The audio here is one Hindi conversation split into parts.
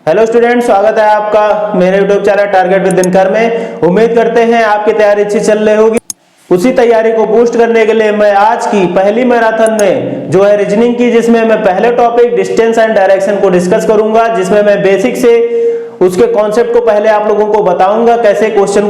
हेलो स्टूडेंट, स्वागत है आपका मेरे YouTube channel target with Dinkar में। उम्मीद करते हैं आपकी तैयारी अच्छी चल रही होगी। उसी तैयारी को बूस्ट करने के लिए मैं आज की पहली मैराथन में जो है रीजनिंग की, जिसमें मैं पहले टॉपिक डिस्टेंस एंड डायरेक्शन को डिस्कस करूंगा, जिसमें मैं बेसिक से उसके कॉन्सेप्ट को पहले आप लोगों को बताऊंगा, कैसे क्वेश्चन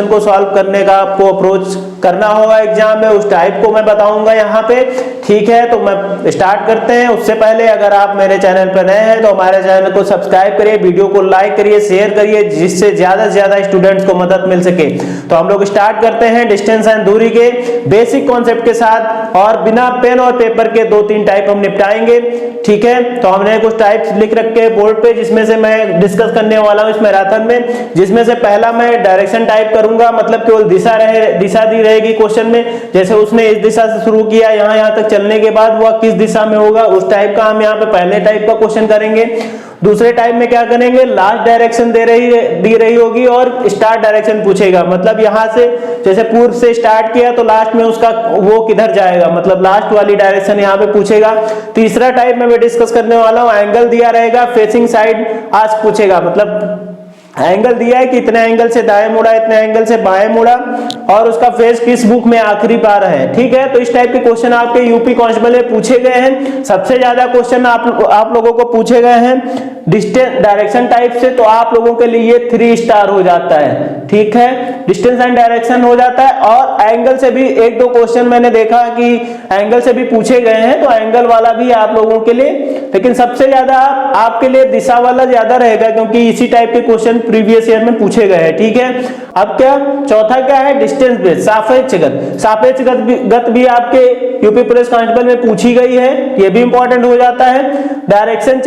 को सॉल्व करने का आपको अप्रोच करना होगा एग्जाम में, उस टाइप को मैं बताऊंगा यहाँ पे। ठीक है, तो मैं स्टार्ट करते हैं। उससे पहले अगर आप मेरे चैनल पर नए हैं तो हमारे चैनल को सब्सक्राइब करिए, वीडियो को लाइक करिए, शेयर करिए, जिससे ज्यादा से ज्यादा स्टूडेंट्स को मदद मिल सके। तो हम लोग स्टार्ट करते हैं डिस्टेंस एंड दूरी के बेसिक कॉन्सेप्ट के साथ, और बिना पेन और पेपर के 2-3 टाइप हम निपटाएंगे। ठीक है, तो हमने कुछ टाइप्स लिख रखे हैं बोर्ड पे, जिसमें से मैं डिस्कस करने वाला हूं इस मैराथन में। जिसमें से पहला मैं डायरेक्शन टाइप करूंगा, मतलब केवल दिशा दी रहेगी क्वेश्चन में। जैसे उसने इस दिशा से शुरू किया, यहां तक चलने के बाद वह किस दिशा में होगा, उस टाइप का हम यहाँ पे पहले टाइप का क्वेश्चन करेंगे। दूसरे टाइप में क्या करेंगे, लास्ट डायरेक्शन दी रही होगी और स्टार्ट डायरेक्शन पूछेगा, मतलब यहां से जैसे पूर्व से स्टार्ट किया तो लास्ट में उसका वो किधर जाएगा, मतलब लास्ट वाली डायरेक्शन यहाँ पे पूछेगा। तीसरा टाइप में मैं डिस्कस करने वाला हूँ, एंगल दिया रहेगा, फेसिंग साइड आज पूछेगा, मतलब एंगल दिया है कि इतने एंगल से दाएं मुड़ा, इतने एंगल से बाएं मुड़ा, और उसका फेस किस बुक में आखिरी बार है। ठीक है, तो इस टाइप के क्वेश्चन आपके यूपी कांस्टेबल में पूछे गए हैं। सबसे ज्यादा क्वेश्चन आप लोगों को पूछे गए हैं डिस्टेंस डायरेक्शन टाइप से, तो आप लोगों के लिए 3 स्टार हो जाता है। ठीक है, डिस्टेंस एंड डायरेक्शन हो जाता है। और एंगल से भी 1-2 क्वेश्चन मैंने देखा कि एंगल से भी पूछे गए हैं, तो एंगल वाला भी आप लोगों के लिए, लेकिन सबसे ज्यादा आपके लिए दिशा वाला ज्यादा रहेगा, क्योंकि इसी टाइप के क्वेश्चन प्रीवियस ईयर में पूछे गए हैं। ठीक है, अब क्या चौथा क्या है, डिस्टेंस बेस्ड सापेक्ष गत भी आपके यूपी पुलिस कांस्टेबल में पूछी गई है, ये भी इंपॉर्टेंट हो जाता है। डायरेक्शन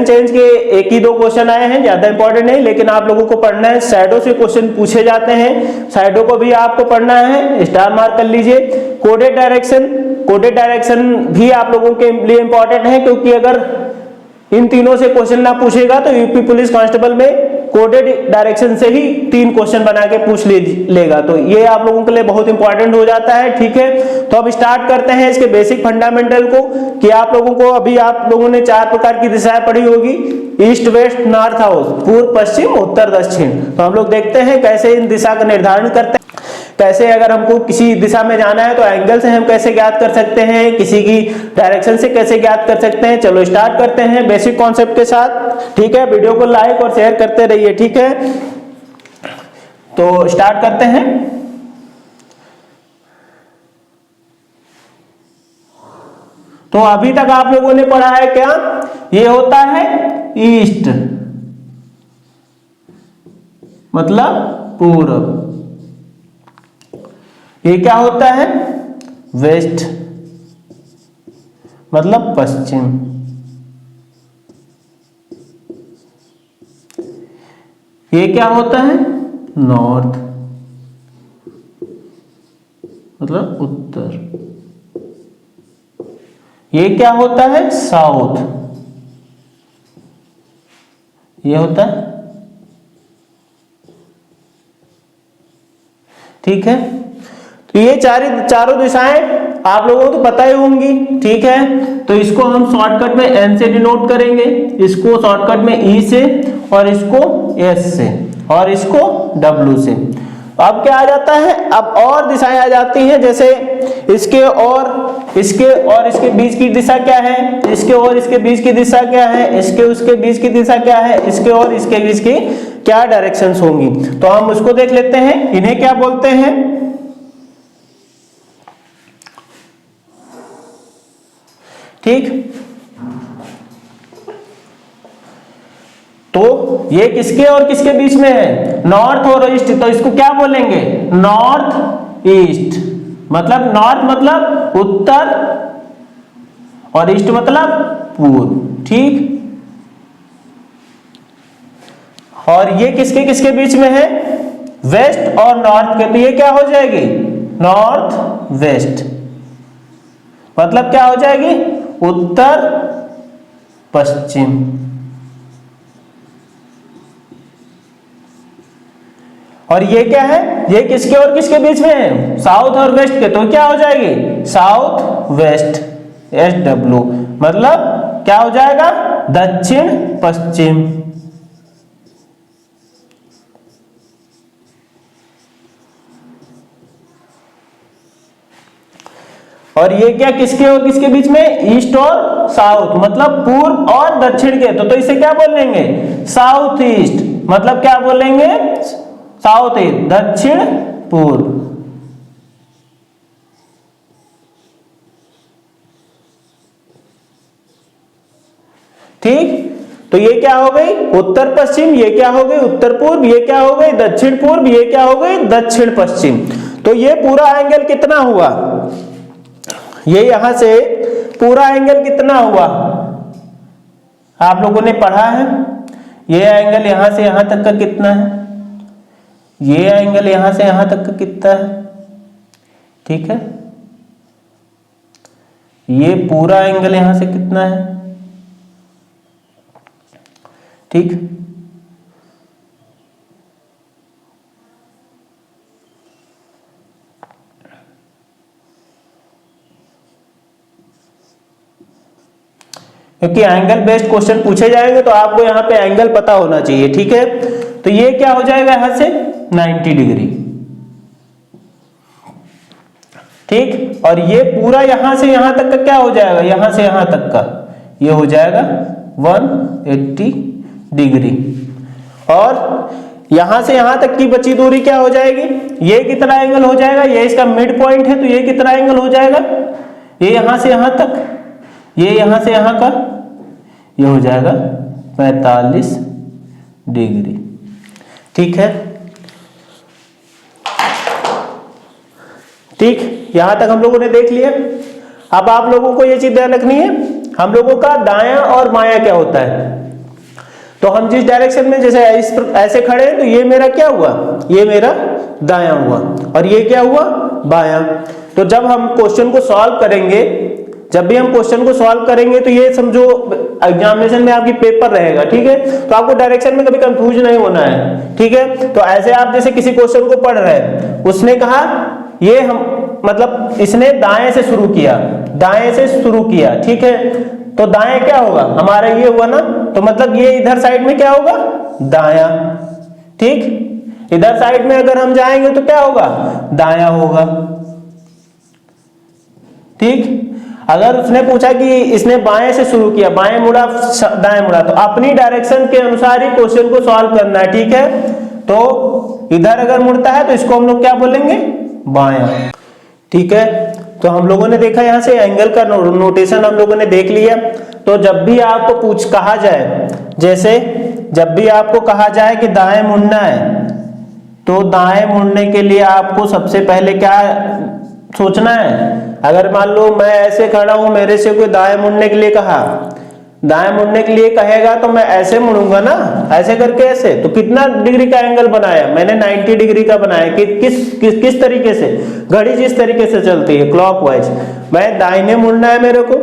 चेंज के 1-2 क्वेश्चन आए हैं, ज्यादा इंपॉर्टेंट नहीं, लेकिन आप लोगों को पढ़ना है। शैडो से क्वेश्चन पूछे जाते हैं, शैडो को भी आपको पढ़ना है, स्टार मार्क कर लीजिए। कोडेड डायरेक्शन भी आप लोगों के लिए इंपॉर्टेंट है, क्योंकि अगर इन तीनों से क्वेश्चन ना पूछेगा तो यूपी पुलिस कांस्टेबल में कोडेड डायरेक्शन से ही 3 क्वेश्चन बना के पूछ लेगा, तो ये आप लोगों के लिए बहुत इंपॉर्टेंट हो जाता है। ठीक है, तो अब स्टार्ट करते हैं इसके बेसिक फंडामेंटल को, कि आप लोगों को अभी आप लोगों ने 4 प्रकार की दिशाएं पढ़ी होगी, ईस्ट वेस्ट नॉर्थ साउथ, पूर्व पश्चिम उत्तर दक्षिण। तो हम लोग देखते हैं कैसे इन दिशा का निर्धारण करते हैं, कैसे अगर हमको किसी दिशा में जाना है तो एंगल से हम कैसे ज्ञात कर सकते हैं, किसी की डायरेक्शन से कैसे ज्ञात कर सकते हैं। चलो स्टार्ट करते हैं बेसिक कॉन्सेप्ट के साथ। ठीक है, वीडियो को लाइक और शेयर करते रहिए। ठीक है, तो स्टार्ट करते हैं। तो अभी तक आप लोगों ने पढ़ा है क्या, ये होता है ईस्ट, मतलब पूर्व। ये क्या होता है, वेस्ट, मतलब पश्चिम। ये क्या होता है, नॉर्थ, मतलब उत्तर। ये क्या होता है, साउथ, ये होता है। ठीक है, तो ये चारों दिशाएं आप लोगों को तो पता ही होंगी। ठीक है, तो इसको हम शॉर्टकट में एन से डिनोट करेंगे, इसको शॉर्टकट में ई से, और इसको एस से, और इसको डब्ल्यू से। अब क्या आ जाता है, अब और दिशाएं आ जाती हैं, जैसे इसके और इसके बीच की दिशा क्या है, इसके और इसके बीच की दिशा क्या है, इसके उसके बीच की दिशा क्या है, इसके और इसके बीच की क्या डायरेक्शंस होंगी। तो हम उसको देख लेते हैं, इन्हें क्या बोलते हैं। ठीक, तो ये किसके और किसके बीच में है, नॉर्थ और ईस्ट, तो इसको क्या बोलेंगे, नॉर्थ ईस्ट। मतलब नॉर्थ मतलब उत्तर और ईस्ट मतलब पूर्व। ठीक, और ये किसके किसके बीच में है, वेस्ट और नॉर्थ के, तो ये क्या हो जाएगी, नॉर्थ वेस्ट, मतलब क्या हो जाएगी, उत्तर पश्चिम। और ये क्या है, ये किसके और किसके बीच में है, साउथ और वेस्ट के, तो क्या हो जाएगी, साउथ वेस्ट, SW, मतलब क्या हो जाएगा, दक्षिण पश्चिम। और ये क्या किसके और किसके बीच में, ईस्ट और साउथ, मतलब पूर्व और दक्षिण के, तो इसे क्या बोलेंगे, साउथ ईस्ट, मतलब क्या बोलेंगे, साउथ ईस्ट, दक्षिण पूर्व। ठीक, तो ये क्या हो गई उत्तर पश्चिम, ये क्या हो गई उत्तर पूर्व, ये क्या हो गई दक्षिण पूर्व, ये क्या हो गई दक्षिण पश्चिम। तो ये पूरा एंगल कितना हुआ, ये यहां से पूरा एंगल कितना हुआ, आप लोगों ने पढ़ा है, ये एंगल यहां से यहां तक का कितना है, ये एंगल यहां से यहां तक का कितना है, ठीक है, ये पूरा एंगल यहां से कितना है, ठीक। क्योंकि एंगल बेस्ड क्वेश्चन पूछे जाएंगे तो आपको यहां पे एंगल पता होना चाहिए, ठीक है। तो ये क्या हो जाएगा यहां से 90 डिग्री, ठीक, और ये पूरा यहां से यहां तक का क्या हो जाएगा, यहां से यहां तक का ये हो जाएगा 180 डिग्री, और यहां से यहां तक की बची दूरी क्या हो जाएगी, ये कितना एंगल हो जाएगा, ये इसका मिड पॉइंट है, तो ये कितना एंगल हो जाएगा, ये यहां से यहां तक, ये यहां से यहां का, ये हो जाएगा 45 डिग्री, ठीक है। ठीक, यहां तक हम लोगों ने देख लिया। अब आप लोगों को ये चीज ध्यान रखनी है, हम लोगों का दायां और बायां क्या होता है। तो हम जिस डायरेक्शन में जैसे ऐसे खड़े हैं, तो ये मेरा क्या हुआ, ये मेरा दायां हुआ, और ये क्या हुआ बायां। तो जब हम क्वेश्चन को सॉल्व करेंगे, जब भी हम क्वेश्चन को सॉल्व करेंगे, तो ये समझो एग्जामिनेशन में आपकी पेपर रहेगा, ठीक है, तो आपको डायरेक्शन में कभी कंफ्यूज नहीं होना है, ठीक है। तो ऐसे आप जैसे किसी क्वेश्चन को पढ़ रहे हैं, उसने कहा ये हम मतलब इसने दाएं से शुरू किया, दाएं से शुरू किया, ठीक है, तो दाएं क्या होगा हमारा ये हुआ ना, तो मतलब ये इधर साइड में क्या होगा दायां, ठीक, इधर साइड में अगर हम जाएंगे तो क्या होगा दायां होगा, ठीक। अगर उसने पूछा कि इसने बाएं से शुरू किया, बाएं मुड़ा दाएं मुड़ा, तो अपनी डायरेक्शन के अनुसार ही क्वेश्चन को सॉल्व करना है, ठीक है। तो इधर अगर मुड़ता है तो इसको हम लोग क्या बोलेंगे बायां, ठीक है। तो हम लोगों ने देखा यहां से एंगल का नोटेशन हम लोगों ने देख लिया। तो जब भी आपको कहा जाए, जैसे जब भी आपको कहा जाए कि दाएं मुड़ना है, तो दाएं मुड़ने के लिए आपको सबसे पहले क्या सोचना है। अगर मान लो मैं ऐसे खड़ा हूं, मेरे से कोई दाएं मुड़ने के लिए कहा, दाएं मुड़ने के लिए कहेगा तो मैं ऐसे मुड़ूंगा ना, ऐसे करके ऐसे, तो कितना डिग्री का एंगल बनाया मैंने 90 डिग्री का बनाया। कि किस तरीके से, घड़ी जिस तरीके से चलती है क्लॉकवाइज, मैं दाहिने मुड़ना है मेरे को,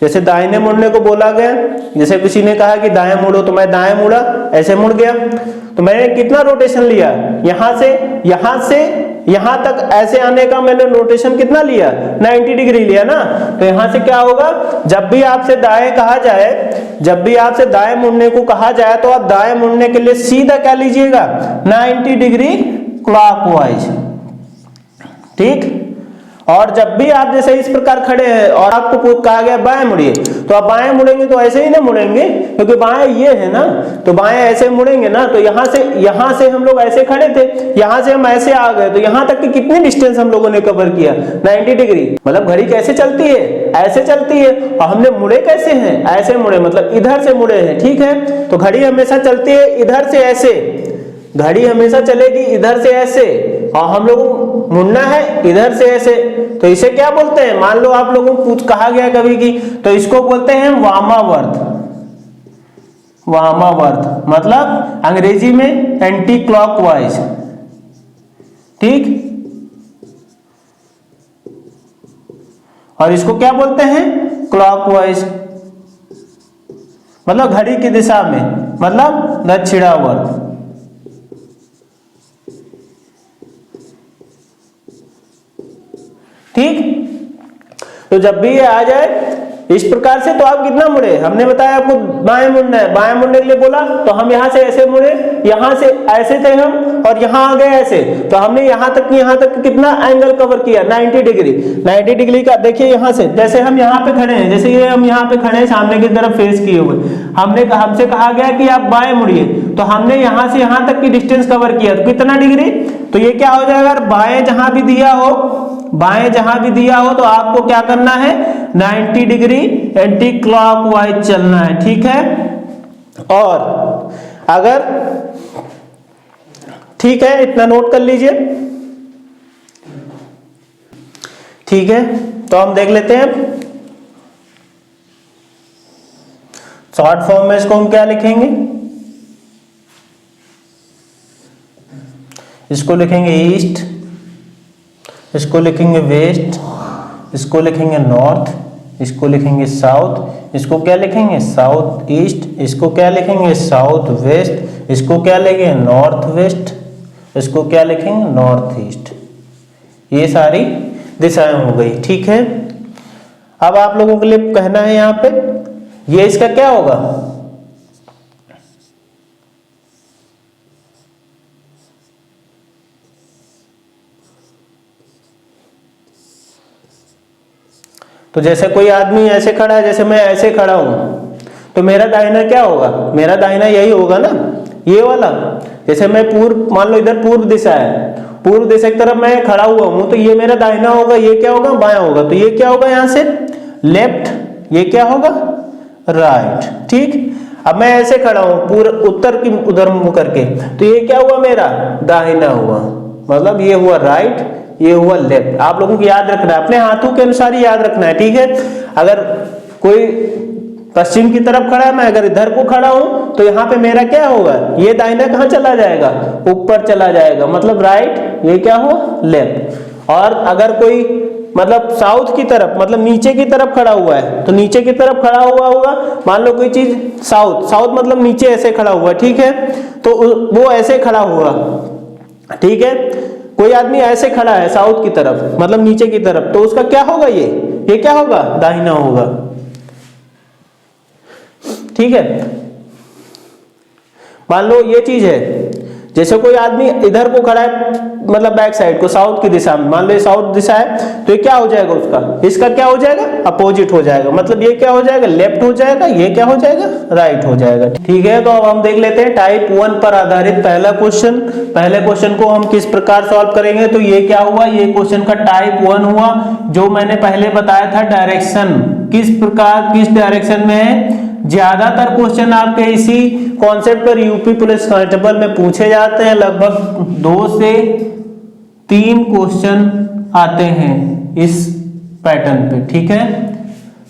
जैसे दाहिने मुड़ने को बोला गया, जैसे किसी ने कहा कि दाएं मुड़ो तो मैं दाएं मुड़ा, ऐसे मुड़ गया, तो मैंने कितना रोटेशन लिया, यहां से यहां तक ऐसे आने का मैंने रोटेशन कितना लिया 90 डिग्री लिया ना। तो यहां से क्या होगा, जब भी आपसे दाएं कहा जाए, जब भी आपसे दाएं मुड़ने को कहा जाए, तो आप दाएं मुड़ने के लिए सीधा क्या लीजिएगा 90 डिग्री क्लॉकवाइज, ठीक। और जब भी आप जैसे इस प्रकार खड़े हैं और आपको कहा गया बाएं मुड़िए, तो आप बाएं मुड़ेंगे तो ऐसे ही ना मुड़ेंगे, क्योंकि बाएं ये है ना, तो बाएं ऐसे मुड़ेंगे ना। तो यहां से हम लोग ऐसे खड़े थे, यहां से हम ऐसे आ गए, तो यहां तक की कितनी डिस्टेंस हम लोगों ने कवर किया 90 डिग्री। मतलब घड़ी कैसे चलती है, ऐसे चलती है, और हमने मुड़े कैसे हैं, ऐसे मुड़े, मतलब इधर से मुड़े हैं, ठीक है। तो घड़ी हमेशा चलती है इधर से ऐसे, घड़ी हमेशा चलेगी इधर से ऐसे, और हम लोगों को मुड़ना है इधर से ऐसे। तो इसे क्या बोलते हैं, मान लो आप लोगों को कहा गया कभी की, तो इसको बोलते हैं वामावर्त, वामावर्त मतलब अंग्रेजी में एंटी क्लॉकवाइज, ठीक। और इसको क्या बोलते हैं क्लॉकवाइज, मतलब घड़ी की दिशा में, मतलब दक्षिणावर्त, ठीक। तो जब भी ये आ जाए, इस प्रकार से तो आप कितना मुड़े, हमने बताया आपको बाएं मुड़ना है, बाएं मुड़ने के लिए बोला तो हम यहाँ से ऐसे मुड़े, यहाँ से ऐसे थे हम और यहाँ आ गए ऐसे, तो हमने यहाँ तक कितना एंगल कवर किया 90 डिग्री। 90 डिग्री का देखिए यहाँ से, जैसे हम यहाँ पे खड़े हैं, जैसे ये हम यहाँ पे खड़े हैं सामने की तरफ फेस किए हुए, हमसे कहा गया कि आप बाएं मुड़िए, तो हमने यहाँ से यहाँ तक की डिस्टेंस कवर किया, तो कितना डिग्री, तो ये क्या हो जाएगा, बाएं जहां भी दिया हो, बाएं जहां भी दिया हो तो आपको क्या करना है 90 डिग्री एंटी क्लॉकवाइज चलना है, ठीक है। और अगर ठीक है, इतना नोट कर लीजिए, ठीक है। तो हम देख लेते हैं शॉर्ट फॉर्म में इसको हम क्या लिखेंगे, इसको लिखेंगे ईस्ट, इसको लिखेंगे वेस्ट, इसको लिखेंगे नॉर्थ, इसको लिखेंगे साउथ, इसको क्या लिखेंगे साउथ ईस्ट, इसको क्या लिखेंगे साउथ वेस्ट, इसको क्या लिखेंगे नॉर्थ वेस्ट, इसको क्या लिखेंगे नॉर्थ ईस्ट। ये सारी दिशाएं हो गई, ठीक है। अब आप लोगों के लिए कहना है यहां पे ये इसका क्या होगा, तो जैसे कोई आदमी ऐसे खड़ा है, जैसे मैं ऐसे खड़ा हूं, तो मेरा दाहिना क्या होगा, मेरा दाहिना यही होगा ना, ये वाला। जैसे मैं पूर्व, मान लो इधर पूर्व दिशा है, पूर्व दिशा की तरफ मैं खड़ा हुआ हूं, तो ये मेरा दाहिना होगा, ये क्या होगा बायां होगा, तो ये क्या होगा यहां से लेफ्ट, ये क्या होगा राइट, ठीक। अब मैं ऐसे खड़ा हूं पूर्व उत्तर की उधर मुंह करके, तो ये क्या हुआ मेरा दाहिना हुआ, मतलब ये हुआ राइट, ये हुआ लेफ्ट। आप लोगों को याद रखना है, अपने हाथों के अनुसार ही याद रखना है, ठीक है। अगर कोई पश्चिम की तरफ खड़ा है, मैं अगर इधर को खड़ा हूं, तो यहाँ पे मेरा क्या होगा, ये दाहिना कहाँ चला जाएगा ऊपर चला जाएगा, मतलब राइट, ये क्या हुआ लेफ्ट। और अगर कोई मतलब साउथ की तरफ, मतलब नीचे की तरफ खड़ा हुआ है, तो नीचे की तरफ खड़ा हुआ होगा, मान लो कोई चीज साउथ, साउथ मतलब नीचे ऐसे खड़ा हुआ, ठीक है, तो वो ऐसे खड़ा हुआ, ठीक है। कोई आदमी ऐसे खड़ा है साउथ की तरफ, मतलब नीचे की तरफ, तो उसका क्या होगा, ये क्या होगा दाहिना होगा, ठीक है। मान लो ये चीज है, जैसे कोई आदमी इधर को खड़ा है, मतलब बैक साइड को साउथ की दिशा में, मान लो ये साउथ दिशा है, तो ये क्या हो जाएगा उसका, इसका क्या हो जाएगा अपोजिट हो जाएगा, मतलब ये क्या हो जाएगा लेफ्ट हो जाएगा, ये क्या हो जाएगा राइट हो जाएगा, ठीक है। तो अब हम देख लेते हैं टाइप 1 पर आधारित पहला क्वेश्चन। पहले क्वेश्चन को हम किस प्रकार सॉल्व करेंगे, तो ये क्या हुआ, ये क्वेश्चन का टाइप 1 हुआ, जो मैंने पहले बताया था डायरेक्शन किस प्रकार, किस डायरेक्शन में है। ज्यादातर क्वेश्चन आपके इसी कॉन्सेप्ट पर यूपी पुलिस कांस्टेबल में पूछे जाते हैं, लगभग 2 से 3 क्वेश्चन आते हैं इस पैटर्न पे, ठीक है।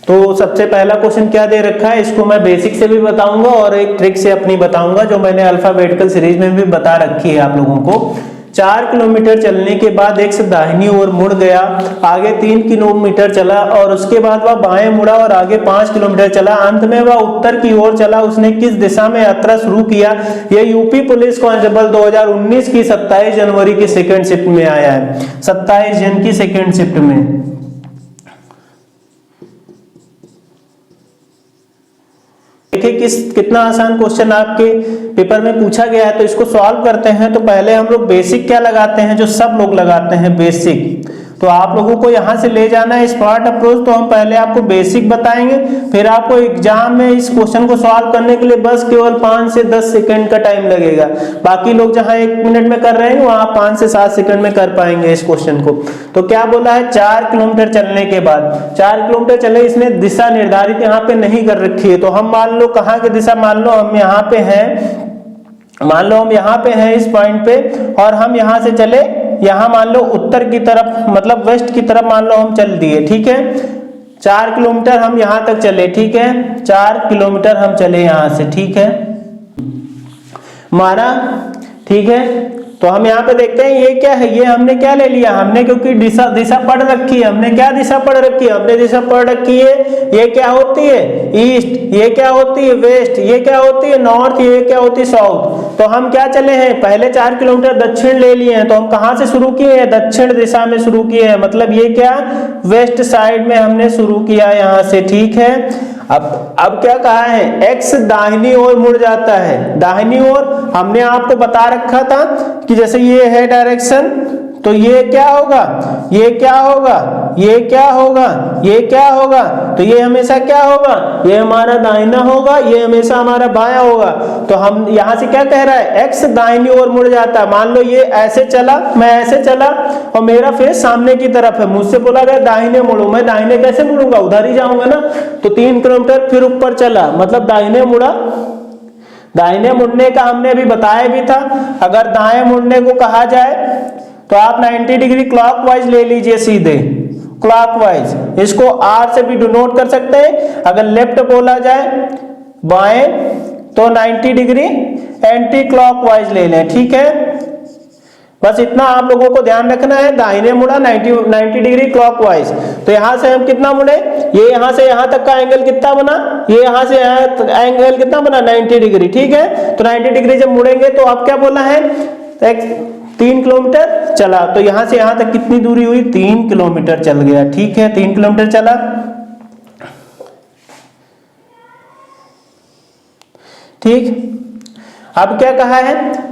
तो सबसे पहला क्वेश्चन क्या दे रखा है, इसको मैं बेसिक से भी बताऊंगा और एक ट्रिक से अपनी बताऊंगा, जो मैंने अल्फाबेटिकल सीरीज में भी बता रखी है आप लोगों को। 4 किलोमीटर चलने के बाद एक से दाहिनी ओर मुड़ गया, आगे 3 किलोमीटर चला और उसके बाद वह बाएं मुड़ा और आगे 5 किलोमीटर चला, अंत में वह उत्तर की ओर चला। उसने किस दिशा में यात्रा शुरू किया। यह यूपी पुलिस कांस्टेबल 2019 की 27 जनवरी की सेकंड शिफ्ट में आया है, 27 जन की सेकंड शिफ्ट में। देखिए कितना आसान क्वेश्चन आपके पेपर में पूछा गया है, तो इसको सॉल्व करते हैं। तो पहले हम लोग बेसिक क्या लगाते हैं, जो सब लोग लगाते हैं बेसिक, तो आप लोगों को यहां से ले जाना है स्मार्ट अप्रोच। तो हम पहले आपको बेसिक बताएंगे, फिर आपको एग्जाम में इस क्वेश्चन को सॉल्व करने के लिए बस केवल 5 से 10 सेकंड का टाइम लगेगा। बाकी लोग जहां 1 मिनट में कर रहे हैं वहां 5 से 7 सेकंड में कर पाएंगे इस क्वेश्चन को। तो क्या बोला है, 4 किलोमीटर चलने के बाद, 4 किलोमीटर चले, इसने दिशा निर्धारित यहाँ पे नहीं कर रखी है। तो हम मान लो कहाँ की दिशा, मान लो हम यहाँ पे हैं, मान लो हम यहाँ पे हैं इस पॉइंट पे, और हम यहाँ से चले यहाँ मान लो उत्तर की तरफ, मतलब वेस्ट की तरफ मान लो हम चल दिए, ठीक है। 4 किलोमीटर हम यहाँ तक चले, ठीक है, 4 किलोमीटर हम चले यहाँ से, ठीक है, मारा, ठीक है। तो हम यहाँ पे देखते हैं ये क्या है, ये हमने क्या ले लिया, हमने क्योंकि दिशा पढ़ रखी है, हमने क्या दिशा पढ़ रखी है, हमने दिशा पढ़ रखी है, ये क्या होती है ईस्ट, ये क्या होती है वेस्ट, ये क्या होती है नॉर्थ, ये क्या होती है साउथ। तो हम क्या चले हैं, पहले 4 किलोमीटर दक्षिण ले लिए हैं, तो हम कहां से शुरू किए हैं, दक्षिण दिशा में शुरू किए हैं, मतलब ये क्या वेस्ट साइड में हमने शुरू किया यहां से, ठीक है। अब क्या कहा है, x दाहिनी ओर मुड़ जाता है, दाहिनी ओर हमने आपको बता रखा था कि जैसे ये है डायरेक्शन, तो ये क्या होगा, ये क्या होगा, ये क्या होगा, ये क्या होगा, तो ये हमेशा क्या होगा, ये हमारा दाहिना होगा, ये हमेशा हमारा बायां होगा। तो हम यहां से क्या कह रहा है, x दाहिनी ओर मुड़ जाता है। मान लो ये ऐसे चला, मैं ऐसे चला और मेरा फेस सामने की तरफ है, मुझसे बोला गया दाहिने मुड़ो, मैं दाहिने कैसे मुड़ूंगा, उधर ही जाऊंगा ना। तो 3 किलोमीटर फिर ऊपर चला, मतलब दाहिने मुड़ा। दाहिने मुड़ने का हमने अभी बताया भी था, अगर दाएं मुड़ने को कहा जाए तो आप 90 डिग्री क्लॉकवाइज ले लीजिए, सीधे क्लॉकवाइज, इसको R से भी डिनोट कर सकते हैं। अगर लेफ्ट बोला जाए बाएं तो 90 डिग्री एंटी क्लॉकवाइज ले लें, ठीक है। बस इतना आप लोगों को ध्यान रखना है, दाहिने मुड़ा 90 डिग्री क्लॉकवाइज। तो यहां से हम कितना मुड़े, ये यहां से यहां तक का एंगल कितना बना, ये यहां से यहां तक एंगल कितना बना, 90 डिग्री, ठीक है। तो 90 डिग्री जब मुड़ेंगे तो आप क्या बोला है, 3 किलोमीटर चला, तो यहां से यहां तक कितनी दूरी हुई, 3 किलोमीटर चल गया, ठीक है, 3 किलोमीटर चला। ठीक, अब क्या कहा है,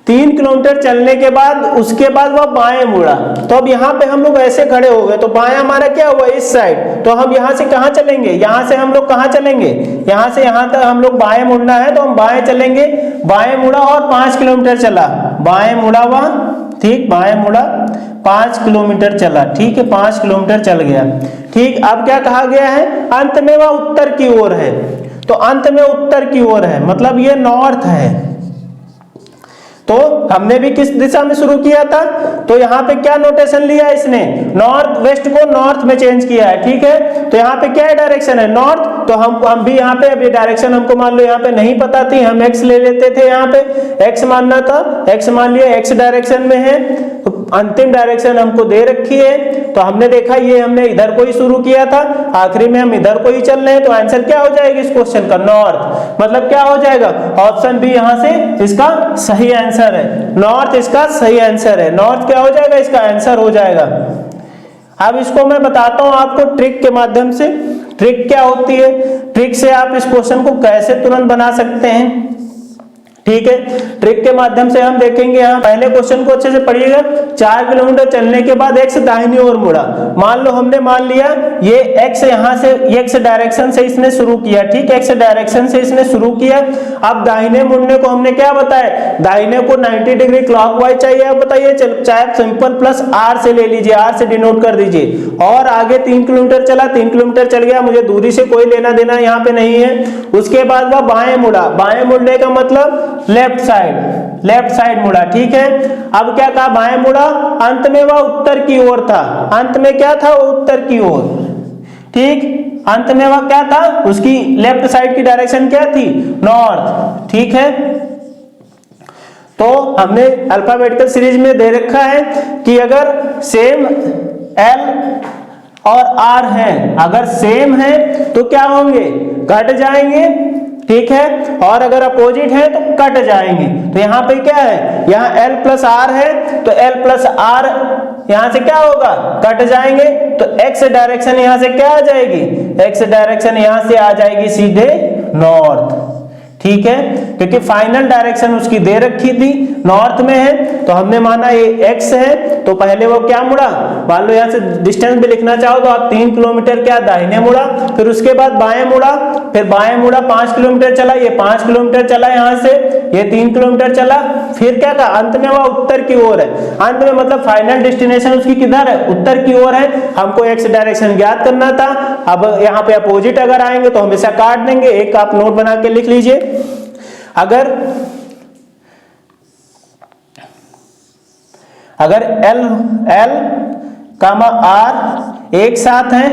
3 किलोमीटर चलने के बाद उसके बाद वह बाएं मुड़ा। तो अब यहाँ पे हम लोग ऐसे खड़े हो गए, तो बाएं हमारा क्या हुआ, इस साइड। तो हम यहाँ से कहाँ चलेंगे, यहाँ से हम लोग कहाँ चलेंगे, यहाँ से यहाँ तक हम लोग बाएं मुड़ना है, तो हम बाएं चलेंगे। बाएं मुड़ा और 5 किलोमीटर चला, बाएं मुड़ा वहाँ, ठीक, बाएं मुड़ा 5 किलोमीटर चला, ठीक है, 5 किलोमीटर चल गया। ठीक, अब क्या कहा गया है, अंत में वह उत्तर की ओर है। तो अंत में उत्तर की ओर है, मतलब ये नॉर्थ है। तो हमने भी किस दिशा में शुरू किया था, तो यहाँ पे क्या नोटेशन लिया इसने, नॉर्थ वेस्ट को नॉर्थ में चेंज किया है, ठीक है। तो यहाँ पे क्या डायरेक्शन है, नॉर्थ। तो हम भी यहाँ पे अभी डायरेक्शन हमको मान लो यहाँ पे नहीं पता थी, हम एक्स ले लेते थे, यहाँ पे एक्स मानना था, एक्स मान लिया, एक्स डायरेक्शन में है, तो अंतिम डायरेक्शन हमको दे रखी है। तो हमने देखा ये हमने इधर को ही शुरू किया था, आखिरी में हम इधर को ही चल रहे हैं। तो आंसर क्या हो जाएगा इस क्वेश्चन का, नॉर्थ। मतलब क्या हो जाएगा, ऑप्शन बी यहाँ से इसका सही आंसर है, नॉर्थ इसका सही आंसर है। नॉर्थ क्या हो जाएगा, इसका आंसर हो जाएगा। अब इसको मैं बताता हूं आपको ट्रिक के माध्यम से, ट्रिक क्या होती है, ट्रिक से आप इस क्वेश्चन को कैसे तुरंत बना सकते हैं, ठीक है। ट्रिक के माध्यम से हम देखेंगे, यहाँ पहले क्वेश्चन को अच्छे से पढ़िएगा। 4 किलोमीटर चलने के बाद एक्स दाहिनी ओर मुड़ा। मान लो हमने मान लिया ये एक्स यहाँ से एक्स डायरेक्शन से इसने शुरू किया, ठीक है, एक्स डायरेक्शन से इसने शुरू किया। अब दाहिने मुड़ने को हमने क्या बताया, दाहिने को 90 डिग्री क्लॉकवाइज चाहिए। अब बताइए, चाहे सिंपल प्लस आर से ले लीजिए, आर से डिनोट कर दीजिए। और आगे 3 किलोमीटर चला, 3 किलोमीटर चल गया, मुझे दूरी से कोई लेना देना यहाँ पे नहीं है। उसके बाद वह बाएं मुड़ा, बाएं मुड़ने का मतलब लेफ्ट साइड मुड़ा, ठीक है। अब क्या कहा, बाएं मुड़ा, अंत में वह उत्तर की ओर था, अंत में क्या था, वो उत्तर की ओर, ठीक, अंत में वह क्या था, उसकी लेफ्ट साइड की डायरेक्शन क्या थी, नॉर्थ, ठीक है। तो हमने अल्फाबेटिकल सीरीज में दे रखा है कि अगर सेम एल और आर है, अगर सेम है तो क्या होंगे, घट जाएंगे, ठीक है, और अगर अपोजिट है तो कट जाएंगे। तो यहाँ पे क्या है, यहाँ L प्लस आर है, तो L प्लस आर यहाँ से क्या होगा, कट जाएंगे। तो X डायरेक्शन यहाँ से क्या आ जाएगी, X डायरेक्शन यहाँ से आ जाएगी सीधे नॉर्थ, ठीक है, क्योंकि फाइनल डायरेक्शन उसकी दे रखी थी, नॉर्थ में है। तो हमने माना ये एक्स है, तो पहले वो क्या मुड़ा, मान लो यहाँ से डिस्टेंस भी लिखना चाहो तो आप 3 किलोमीटर क्या दाहिने मुड़ा, फिर उसके बाद बाएं मुड़ा, फिर बाएं मुड़ा 5 किलोमीटर चला, ये 5 किलोमीटर चला यहाँ से, ये 3 किलोमीटर चला, फिर क्या कहा, अंत में वह उत्तर की ओर है। अंत में मतलब फाइनल डेस्टिनेशन उसकी किधर है, उत्तर की ओर है। हमको एक्स डायरेक्शन ज्ञात करना था। अब यहाँ पे अपोजिट अगर आएंगे तो हमेशा काट देंगे, एक आप नोट बना के लिख लीजिए। अगर L कामा R एक साथ है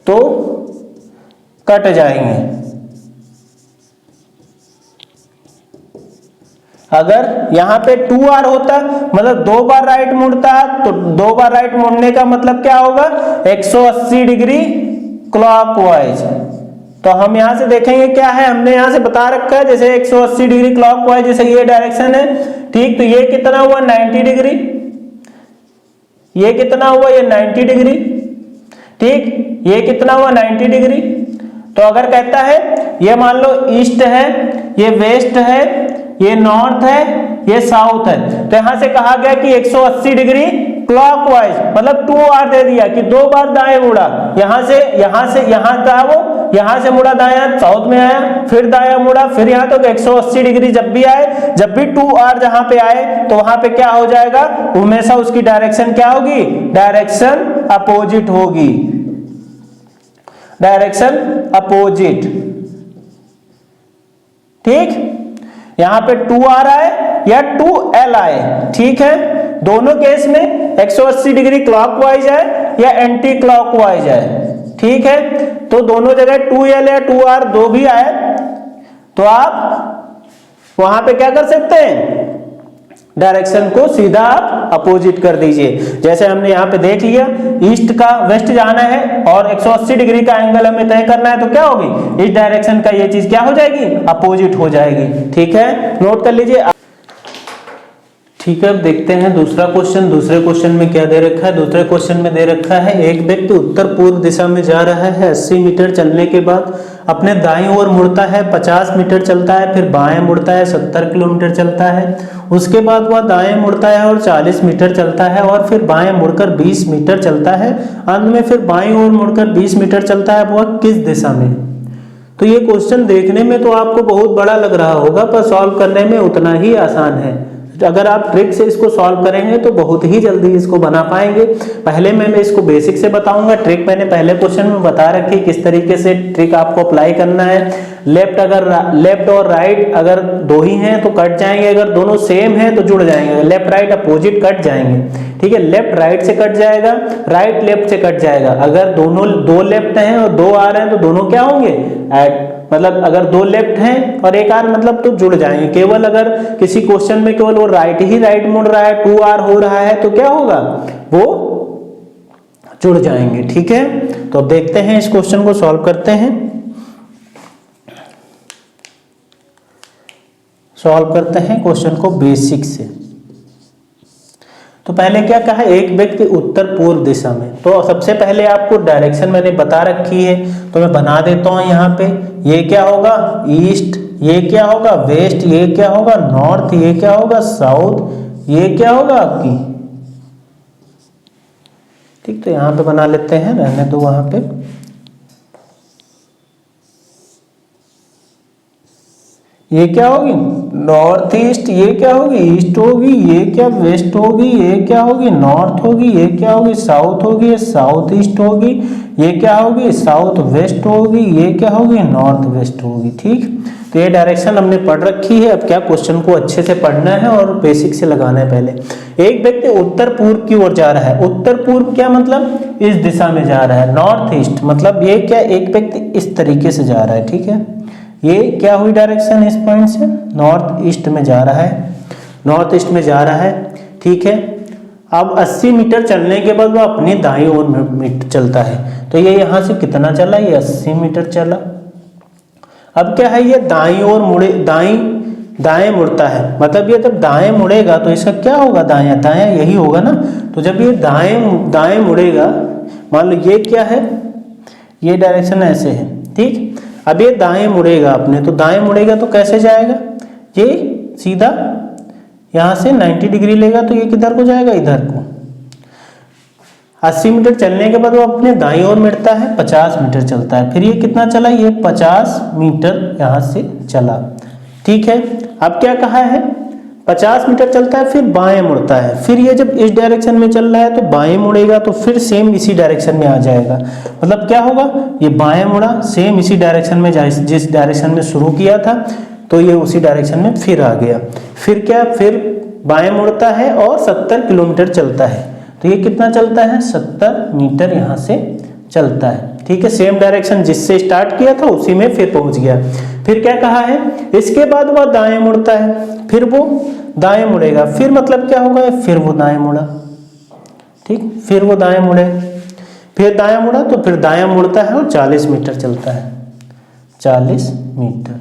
तो कट जाएंगे। अगर यहाँ पे 2R होता, मतलब 2 बार राइट मुड़ता है, तो 2 बार राइट मुड़ने का मतलब क्या होगा, 180 डिग्री क्लॉकवाइज। तो हम यहां से देखेंगे क्या है, हमने यहां से बता रखा है जैसे 180 डिग्री क्लॉकवाइज, जैसे ये डायरेक्शन है, ठीक। तो ये कितना हुआ 90 डिग्री, ये कितना हुआ ये 90 डिग्री, ठीक। ये कितना हुआ 90 डिग्री। तो अगर कहता है ये मान लो ईस्ट है, ये वेस्ट है, ये नॉर्थ है, ये साउथ है, तो यहां से कहा गया कि 180 डिग्री क्लॉकवाइज, मतलब 2R दे दिया कि 2 बार दाएं मुड़ा, यहां से यहां था वो, यहां से मुड़ा दायां, साउथ में आया, फिर दायां मुड़ा, फिर यहां तो 180 डिग्री जब भी आए, जब भी 2R जहां पे आए तो वहां पे क्या हो जाएगा, हमेशा उसकी डायरेक्शन क्या होगी, डायरेक्शन अपोजिट होगी, डायरेक्शन अपोजिट, ठीक। यहां पे 2R आए या 2L आए, ठीक है, दोनों केस में 180 डिग्री क्लॉकवाइज है या एंटी क्लॉकवाइज है, ठीक है। तो दोनों जगह 2L या 2R दो भी आए तो आप वहां पे क्या कर सकते हैं, डायरेक्शन को सीधा आप अपोजिट कर दीजिए। जैसे हमने यहाँ पे देख लिया, ईस्ट का वेस्ट जाना है और 180 डिग्री का एंगल हमें तय करना है, तो क्या होगी, इस डायरेक्शन का ये चीज क्या हो जाएगी, अपोजिट हो जाएगी, ठीक है, नोट कर लीजिए। ठीक है, अब देखते हैं दूसरा क्वेश्चन। दूसरे क्वेश्चन में क्या दे रखा है, दूसरे क्वेश्चन में दे रखा है एक व्यक्ति उत्तर पूर्व दिशा में जा रहा है, 80 मीटर चलने के बाद अपने दाईं ओर मुड़ता है, 50 मीटर चलता है, फिर बाएं मुड़ता है, 70 किलोमीटर चलता है, उसके बाद वह दाएं मुड़ता है और 40 मीटर चलता है और फिर बाएं मुड़कर 20 मीटर चलता है, अंत में फिर बाईं ओर मुड़कर 20 मीटर चलता है, वह किस दिशा में। तो ये क्वेश्चन देखने में तो आपको बहुत बड़ा लग रहा होगा, पर सॉल्व करने में उतना ही आसान है। अगर आप ट्रिक से इसको सॉल्व करेंगे तो बहुत ही जल्दी इसको बना पाएंगे। पहले मैं इसको बेसिक से बताऊंगा, ट्रिक मैंने पहले क्वेश्चन में बता रखी किस तरीके से ट्रिक आपको अप्लाई करना है। लेफ्ट और राइट अगर दो ही हैं तो कट जाएंगे, अगर दोनों सेम हैं तो जुड़ जाएंगे, लेफ्ट राइट अपोजिट कट जाएंगे, ठीक है। लेफ्ट राइट से कट जाएगा, राइट लेफ्ट से कट जाएगा। अगर दोनों दो लेफ्ट हैं और दो आर हैं तो दोनों क्या होंगे, ऐड, मतलब अगर दो लेफ्ट हैं और एक आर मतलब तो जुड़ जाएंगे। केवल अगर किसी क्वेश्चन में केवल वो राइट ही राइट मुड़ रहा है, 2R हो रहा है, तो क्या होगा, वो जुड़ जाएंगे, ठीक है। तो अब देखते हैं इस क्वेश्चन को सॉल्व करते हैं। सॉल्व करते हैं क्वेश्चन को बेसिक से। तो पहले क्या कहा, एक व्यक्ति उत्तर पूर्व दिशा में, तो सबसे पहले आपको डायरेक्शन मैंने बता रखी है तो मैं बना देता हूं यहाँ पे। ये क्या होगा ईस्ट, ये क्या होगा वेस्ट, ये क्या होगा नॉर्थ, ये क्या होगा साउथ, ये क्या होगा आपकी, ठीक। तो यहाँ पे बना लेते हैं, रहने दो वहां पे। ये क्या होगी नॉर्थ ईस्ट, ये क्या होगी ईस्ट होगी, ये क्या वेस्ट होगी, ये क्या होगी नॉर्थ होगी, ये क्या होगी साउथ होगी, ये साउथ ईस्ट होगी, ये क्या होगी साउथ वेस्ट होगी, ये क्या होगी नॉर्थ वेस्ट होगी, ठीक। तो ये डायरेक्शन हमने पढ़ रखी है। अब क्या क्वेश्चन को अच्छे से पढ़ना है और बेसिक से लगाना है। पहले एक व्यक्ति उत्तर पूर्व की ओर जा रहा है, उत्तर पूर्व क्या मतलब इस दिशा में जा रहा है, नॉर्थ ईस्ट मतलब ये क्या, एक व्यक्ति इस तरीके से जा रहा है, ठीक है। ये क्या हुई डायरेक्शन, इस पॉइंट से नॉर्थ ईस्ट में जा रहा है, नॉर्थ ईस्ट में जा रहा है, ठीक है। अब 80 मीटर चलने के बाद वो अपनी दाईं ओर चलता है, तो ये यहाँ से कितना चला, ये 80 मीटर चला। अब क्या है, ये दाईं ओर मुड़े, दाएं मुड़ता है, मतलब ये जब दाएं मुड़ेगा तो इसका क्या होगा, दायां दायां यही होगा ना। तो जब ये दाएं मुड़ेगा, मान लो ये क्या है, ये डायरेक्शन ऐसे है, ठीक। अब ये दाएं मुड़ेगा अपने, तो दाएं मुड़ेगा तो कैसे जाएगा, ये सीधा यहां से 90 डिग्री लेगा, तो ये किधर को जाएगा, इधर को। 80 मीटर चलने के बाद वो अपने दाईं ओर मुड़ता है, 50 मीटर चलता है, फिर ये कितना चला, ये 50 मीटर यहां से चला, ठीक है। अब क्या कहा है, 50 मीटर चलता है, फिर बाएं मुड़ता है, फिर ये जब इस डायरेक्शन में चल रहा है तो बाएं मुड़ेगा तो फिर सेम इसी डायरेक्शन में आ जाएगा। मतलब क्या होगा, ये बाएं मुड़ा, सेम इसी डायरेक्शन में, जिस डायरेक्शन में शुरू किया था तो ये उसी डायरेक्शन में फिर आ गया। फिर क्या, फिर बाएं मुड़ता है और 70 किलोमीटर चलता है, तो ये कितना चलता है, 70 मीटर यहाँ से चलता है, ठीक है। सेम डायरेक्शन जिससे स्टार्ट किया था उसी में फिर पहुंच गया। फिर क्या कहा है, इसके बाद वह दाएं मुड़ता है, फिर वो दाएं मुड़ेगा, फिर मतलब क्या होगा, फिर वो दाएं मुड़ा, ठीक, फिर वो दाएं मुड़े। फिर दायां मुड़ा तो फिर दायां मुड़ता है और 40 मीटर चलता है, 40 मीटर।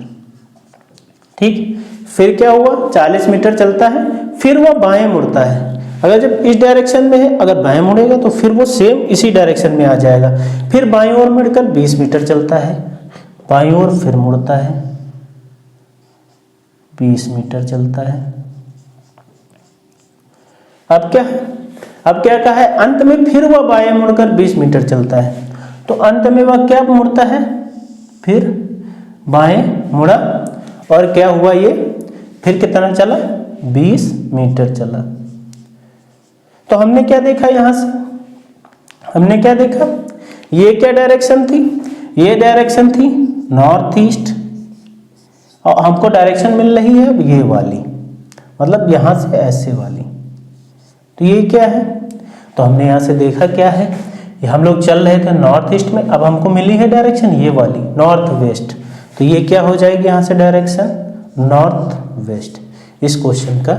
ठीक, फिर क्या हुआ, 40 मीटर चलता है, फिर वह बाएं मुड़ता है। अगर जब इस डायरेक्शन में है, अगर बाएं मुड़ेगा तो फिर वो सेम इसी डायरेक्शन में आ जाएगा। फिर बाईं ओर मुड़कर 20 मीटर चलता है, बाईं ओर फिर मुड़ता है, 20 मीटर चलता है। अब क्या कहा है, अंत में फिर वह बाएं मुड़कर 20 मीटर चलता है। तो अंत में वह क्या मुड़ता है, फिर बाएं मुड़ा और क्या हुआ, ये फिर कितना चला, 20 मीटर चला। तो हमने क्या देखा, यहां से हमने क्या देखा, ये क्या डायरेक्शन थी, ये डायरेक्शन थी नॉर्थ ईस्ट, और हमको डायरेक्शन मिल रही है ये वाली, मतलब यहां से ऐसे वाली। तो ये क्या है, तो हमने यहां से देखा क्या है, ये हम लोग चल रहे थे नॉर्थ ईस्ट में, अब हमको मिली है डायरेक्शन ये वाली नॉर्थ वेस्ट। तो ये क्या हो जाएगी यहां से डायरेक्शन, नॉर्थ वेस्ट। इस क्वेश्चन का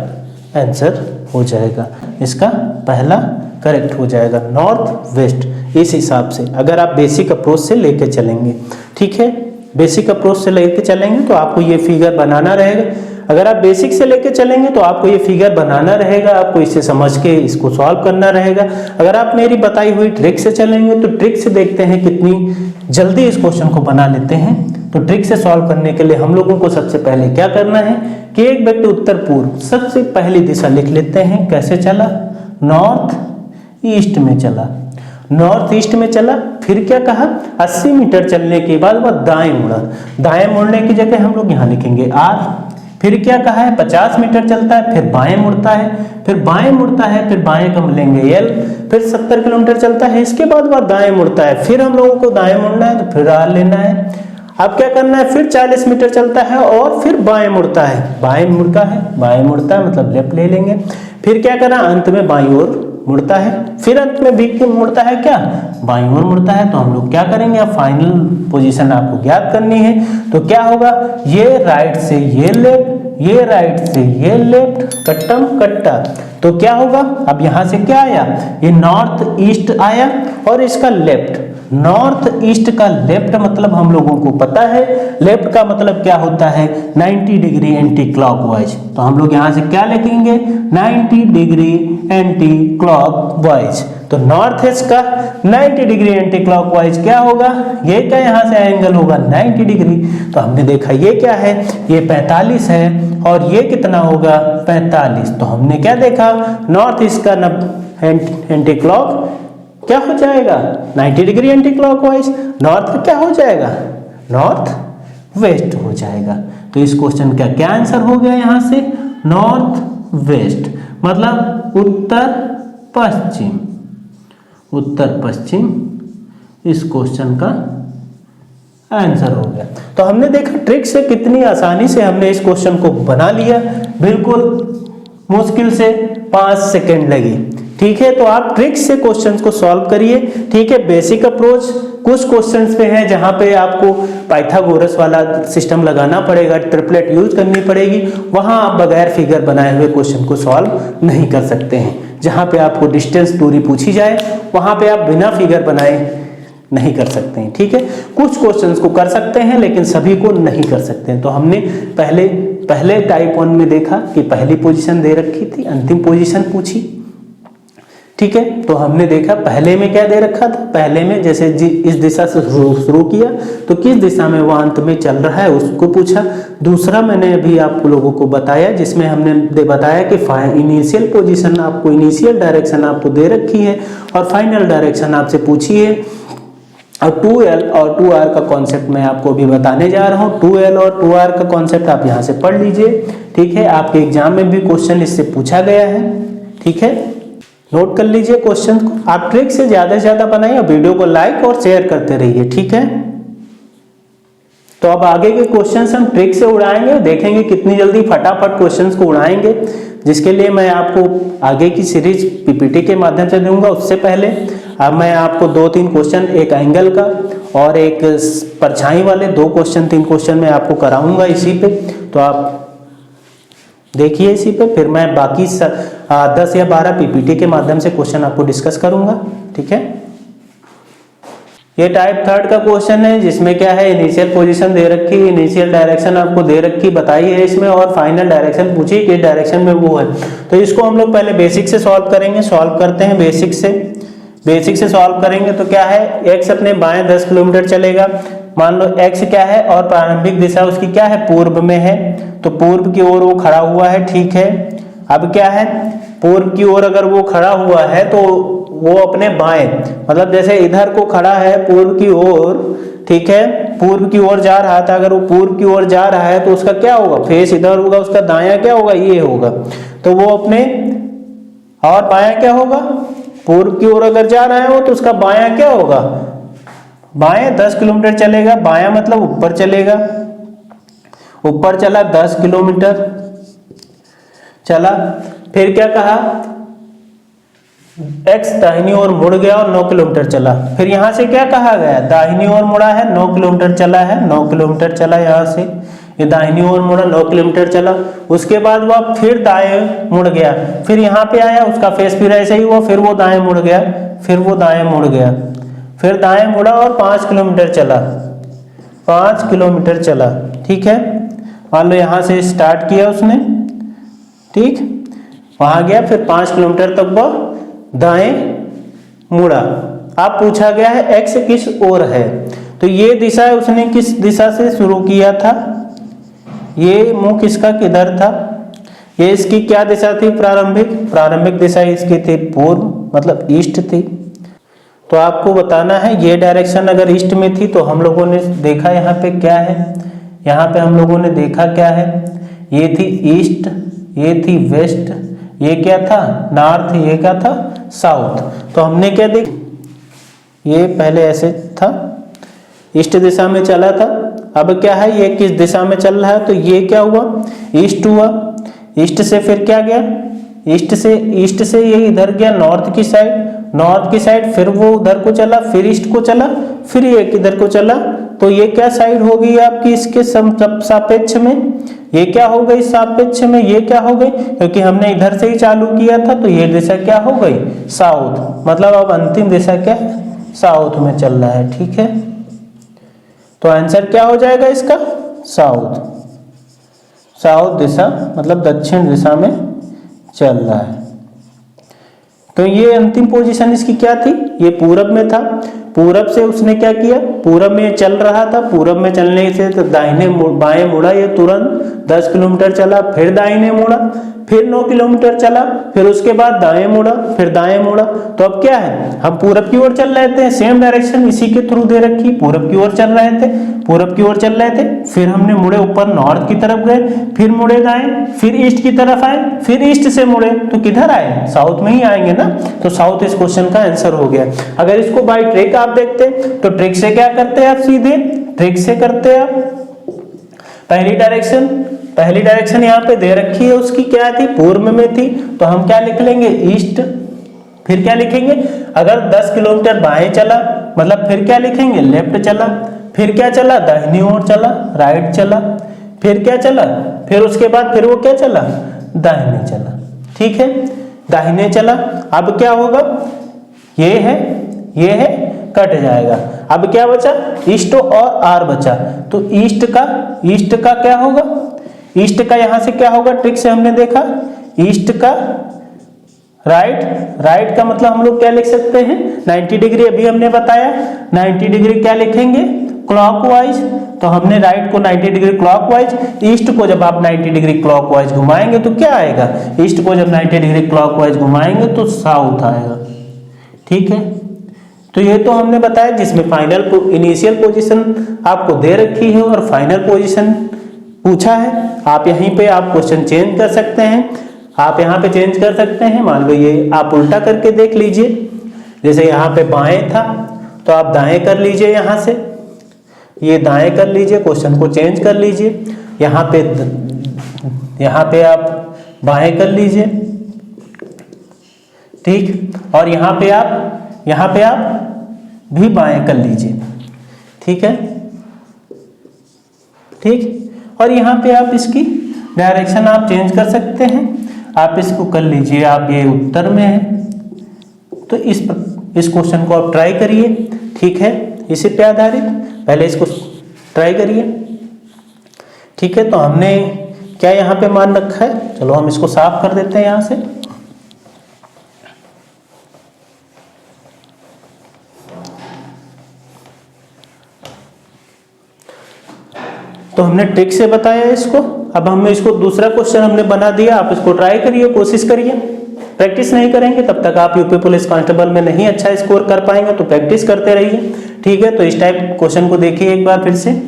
आंसर हो जाएगा, इसका पहला करेक्ट हो जाएगा, नॉर्थ वेस्ट। इस हिसाब से अगर आप बेसिक अप्रोच से लेके चलेंगे, ठीक है, बेसिक अप्रोच से लेके चलेंगे तो आपको ये फिगर बनाना रहेगा। अगर आप बेसिक से लेके चलेंगे तो आपको ये फिगर बनाना रहेगा, आपको इसे समझ के इसको सॉल्व करना रहेगा। अगर आप मेरी बताई हुई ट्रिक से चलेंगे तो ट्रिक से देखते हैं कितनी जल्दी इस क्वेश्चन को बना लेते हैं। तो ट्रिक से सॉल्व करने के लिए हम लोगों को सबसे पहले क्या करना है कि एक व्यक्ति उत्तर पूर्व सबसे पहली दिशा लिख लेते हैं। कैसे चला, नॉर्थ ईस्ट में चला, नॉर्थ ईस्ट में चला। फिर क्या कहा, 80 मीटर चलने के बाद वह दाएं मुड़ा, दाएं मुड़ने की जगह हम लोग यहाँ लिखेंगे आर। फिर क्या कहा है, 50 मीटर चलता है, फिर बाएं मुड़ता है, फिर बाएं मुड़ता है, फिर बाएं का लेंगे एल। फिर 70 किलोमीटर चलता है, इसके बाद वह दाएं मुड़ता है, फिर हम लोगों को दाएं मुड़ना है तो फिर आर लेना है। अब क्या करना है, फिर 40 मीटर चलता है और फिर बाएं मुड़ता है, बाएं मुड़ता है, बाएं मुड़ता है मतलब लेफ्ट ले लेंगे। फिर क्या करना, अंत में बाईं ओर मुड़ता है, फिर अंत में भी मुड़ता है, क्या बाईं ओर मुड़ता है। तो हम लोग क्या करेंगे, अब फाइनल पोजीशन आपको ज्ञात करनी है। तो क्या होगा, ये राइट से ये लेफ्ट, ये राइट से ये लेफ्ट, कट्टम कट्टा। तो क्या होगा, अब यहां से क्या आया, ये नॉर्थ ईस्ट आया और इसका लेफ्ट, नॉर्थ ईस्ट का लेफ्ट मतलब हम लोगों को पता है, लेफ्ट का मतलब क्या होता है, 90 डिग्री एंटी क्लॉकवाइज। तो हम लोग यहां से क्या लिखेंगे, 90 डिग्री एंटी क्लॉकवाइज। तो नॉर्थ ईस्ट का 90 डिग्री एंटी क्लॉकवाइज क्या होगा, ये क्या यहां से एंगल होगा 90 डिग्री। तो हमने देखा ये क्या है, ये 45 है और ये कितना होगा 45। तो हमने क्या देखा, नॉर्थ ईस्ट का एंटी क्लॉक क्या हो जाएगा 90 डिग्री एंटी क्लॉकवाइज, नॉर्थ का क्या हो जाएगा, नॉर्थ वेस्ट हो जाएगा। तो इस क्वेश्चन का क्या आंसर हो गया, यहां से नॉर्थ वेस्ट मतलब उत्तर पश्चिम, उत्तर पश्चिम इस क्वेश्चन का आंसर हो गया। तो हमने देखा ट्रिक से कितनी आसानी से हमने इस क्वेश्चन को बना लिया, बिल्कुल मुश्किल से 5 सेकंड लगी। ठीक है, तो आप ट्रिक से क्वेश्चंस को सॉल्व करिए। ठीक है, बेसिक अप्रोच कुछ क्वेश्चंस पे है जहां पे आपको पाइथागोरस वाला सिस्टम लगाना पड़ेगा, ट्रिपलेट यूज करनी पड़ेगी, वहां आप बगैर फिगर बनाए हुए क्वेश्चन को सॉल्व नहीं कर सकते हैं। जहां पे आपको डिस्टेंस दूरी पूछी जाए वहां पे आप बिना फिगर बनाए नहीं कर सकते हैं। ठीक है, कुछ क्वेश्चंस को कर सकते हैं लेकिन सभी को नहीं कर सकते हैं। तो हमने पहले टाइप 1 में देखा कि पहली पोजीशन दे रखी थी, अंतिम पोजीशन पूछी। ठीक है, तो हमने देखा पहले में क्या दे रखा था, पहले में जैसे इस दिशा से शुरू किया तो किस दिशा में वह अंत में चल रहा है उसको पूछा। दूसरा मैंने अभी आप लोगों को बताया जिसमें हमने बताया कि इनिशियल पोजीशन आपको, इनिशियल डायरेक्शन आपको दे रखी है और फाइनल डायरेक्शन आपसे पूछी है। और 2L और 2R का कॉन्सेप्ट मैं आपको अभी बताने जा रहा हूँ। 2L और 2R का कॉन्सेप्ट आप यहाँ से पढ़ लीजिए। ठीक है, आपके एग्जाम में भी क्वेश्चन इससे पूछा गया है। ठीक है, नोट कर लीजिए क्वेश्चन को। आप ट्रिक से ज्यादा बनाइए और वीडियो को लाइक और शेयर करते रहिए। ठीक है, तो अब आगे के क्वेश्चंस हम ट्रिक से उड़ाएंगे और देखेंगे कितनी जल्दी फटाफट क्वेश्चंस को उड़ाएंगे, जिसके लिए मैं आपको आगे की सीरीज पीपीटी के माध्यम से दूंगा। उससे पहले अब मैं आपको 2-3 क्वेश्चन, एक एंगल का और एक परछाई वाले 2 क्वेश्चन 3 क्वेश्चन मैं आपको कराऊंगा इसी पे। तो आप देखिए इसी पे, फिर मैं बाकी 10 या 12 पीपीटी के माध्यम से क्वेश्चन आपको डिस्कस करूंगा। ठीक है, ये टाइप थर्ड का क्वेश्चन है जिसमें क्या है, इनिशियल पोजीशन दे रखी, इनिशियल डायरेक्शन आपको दे रखी बताई है इसमें, और फाइनल डायरेक्शन पूछी किस डायरेक्शन में वो है। तो इसको हम लोग पहले बेसिक से सॉल्व करेंगे। सॉल्व करते हैं बेसिक से। बेसिक से सॉल्व करेंगे तो क्या है, एक्स अपने बाएं 10 किलोमीटर चलेगा, मान लो एक्स क्या है और प्रारंभिक दिशा उसकी क्या है, पूर्व में है, तो पूर्व की ओर वो खड़ा हुआ है, ठीक है। अब क्या है, पूर्व की ओर अगर वो खड़ा हुआ है तो वो अपने बाएं, मतलब जैसे इधर को खड़ा है पूर्व की ओर, ठीक है, पूर्व की ओर जा रहा था, अगर वो पूर्व की ओर जा रहा है तो उसका क्या होगा, फेस इधर होगा, उसका दायां क्या होगा, ये होगा। तो वो अपने, और बायां क्या होगा, पूर्व की ओर अगर जा रहा है वो तो उसका बायां क्या होगा, बाएं 10 किलोमीटर चलेगा, बायां मतलब ऊपर चलेगा, ऊपर चला 10 किलोमीटर चला। फिर क्या कहा, एक्स दाहिनी ओर मुड़ गया और 9 किलोमीटर चला। फिर यहां से क्या कहा गया, दाहिनी ओर मुड़ा है, 9 किलोमीटर चला है, 9 किलोमीटर चला यहां से, ये दाहिनी ओर मुड़ा 9 किलोमीटर चला। उसके बाद वह फिर दाएं मुड़ गया, फिर यहाँ पे आया, उसका फेस फिर ऐसे ही हुआ, फिर वो दाएं मुड़ गया, फिर वो दाएं मुड़ गया, फिर दाएं मुड़ा और 5 किलोमीटर चला, 5 किलोमीटर चला, ठीक है। मान लो यहाँ से स्टार्ट किया उसने, ठीक, वहां गया, फिर 5 किलोमीटर तक वह दाएं मुड़ा। अब पूछा गया है एक्स किस ओर है, तो ये दिशा है, उसने किस दिशा से शुरू किया था, ये मुंह किसका किधर था, ये इसकी क्या दिशा थी, प्रारंभिक दिशा इसकी थी पूर्व, मतलब ईस्ट थी। तो आपको बताना है ये डायरेक्शन अगर ईस्ट में थी तो हम लोगों ने देखा यहाँ पे क्या है, यहाँ पे हम लोगों ने देखा क्या है, ये थी ईस्ट, ये थी वेस्ट, ये क्या था नॉर्थ, ये क्या था साउथ। तो हमने क्या देख, ये पहले ऐसे था, ईस्ट दिशा में चला था, अब क्या है ये किस दिशा में चल रहा है, तो ये क्या हुआ, ईस्ट हुआ, ईस्ट से फिर क्या गया, ईस्ट से ये इधर गया नॉर्थ की साइड, फिर वो उधर को चला, फिर ईस्ट को चला, फिर ये किधर को चला, तो ये क्या साइड हो गई आपकी इसके सापेक्ष में, ये क्या हो गई सापेक्ष में, ये क्या हो गई, क्योंकि हमने इधर से ही चालू किया था, तो ये दिशा क्या हो गई साउथ, मतलब अब अंतिम दिशा क्या है, साउथ में चल रहा है, ठीक है। तो आंसर क्या हो जाएगा इसका, साउथ दिशा, मतलब दक्षिण दिशा में चल रहा है। तो ये अंतिम पोजीशन इसकी क्या थी, ये पूरब में था, पूरब से उसने क्या किया, पूरब में चल रहा था, पूरब में चलने से तो दाहिने बाएं मुड़ा, ये तुरंत 10 किलोमीटर चला, फिर दाहिने मुड़ा, फिर 9 किलोमीटर चला, फिर उसके बाद दाएं मुड़ा, फिर दाएं मुड़ा। तो अब क्या है, हम पूरब की ओर चल रहे थे, सेम डायरेक्शन इसी के थ्रू दे रखी, पूरब की ओर चल रहे थे, फिर हमने मुड़े ऊपर नॉर्थ की तरफ गए, फिर मुड़े दाएं, फिर ईस्ट की तरफ आए, फिर ईस्ट से मुड़े तो किधर आए, साउथ में ही आएंगे ना, तो साउथ इस क्वेश्चन का आंसर हो गया। अगर इसको बाय ट्रिक आप देखते तो ट्रिक से क्या करते हैं आप, सीधे ट्रिक से करते हैं आप, पहली डायरेक्शन यहाँ पे दे रखी है, उसकी क्या थी, पूर्व में थी, तो हम क्या लिख लेंगे ईस्ट, फिर क्या लिखेंगे, अगर 10 किलोमीटर बाएं चला मतलब फिर क्या लिखेंगे लेफ्ट चला, फिर क्या चला दाहिनी ओर चला, राइट चला, फिर क्या चला, फिर उसके बाद फिर वो क्या चला दाहिने चला, ठीक है, दाहिने चला। अब क्या होगा, ये है कट जाएगा, अब क्या बचा, ईस्ट और आर बचा, तो ईस्ट का क्या होगा, ईस्ट का यहां से क्या होगा, ट्रिक से हमने देखा, ईस्ट का राइट का मतलब हम लोग क्या लिख सकते हैं 90 डिग्री, अभी हमने बताया 90 डिग्री क्या लिखेंगे क्लॉकवाइज, तो हमने राइट को 90 डिग्री क्लॉकवाइज, ईस्ट को जब आप 90 डिग्री क्लॉकवाइज घुमाएंगे तो क्या आएगा, ईस्ट को जब 90 डिग्री क्लॉकवाइज घुमाएंगे तो साउथ आएगा, ठीक है। तो ये तो हमने बताया जिसमें फाइनल इनिशियल पोजीशन आपको दे रखी है और फाइनल पोजीशन पूछा है। आप यहीं पे आप क्वेश्चन चेंज कर सकते हैं, आप यहाँ पे चेंज कर सकते हैं, मान लो ये आप उल्टा करके देख लीजिए, जैसे यहाँ पे बाएं था तो आप दाएं कर लीजिए, यहाँ से ये दाएं कर लीजिए, क्वेश्चन को चेंज कर लीजिए, यहाँ पे आप बाएं कर लीजिए, ठीक, और यहाँ पे आप भी बाएं कर लीजिए, ठीक है, ठीक, और यहाँ पे आप इसकी डायरेक्शन आप चेंज कर सकते हैं, आप इसको कर लीजिए, आप ये उत्तर में है तो इस क्वेश्चन को आप ट्राई करिए, ठीक है। इसी पे आधारित, पहले इसको ट्राई करिए। ठीक है, तो हमने क्या यहाँ पे मान रखा है, चलो हम इसको साफ कर देते हैं यहाँ से। तो हमने ट्रिक से बताया इसको। अब हमें इसको दूसरा क्वेश्चन हमने बना दिया, आप इसको ट्राई करिए, कोशिश करिए। प्रैक्टिस नहीं करेंगे तब तक आप यूपी पुलिस कांस्टेबल में नहीं अच्छा स्कोर कर पाएंगे, तो प्रैक्टिस करते रहिए। ठीक है, तो इस टाइप क्वेश्चन को देखिए एक बार फिर से।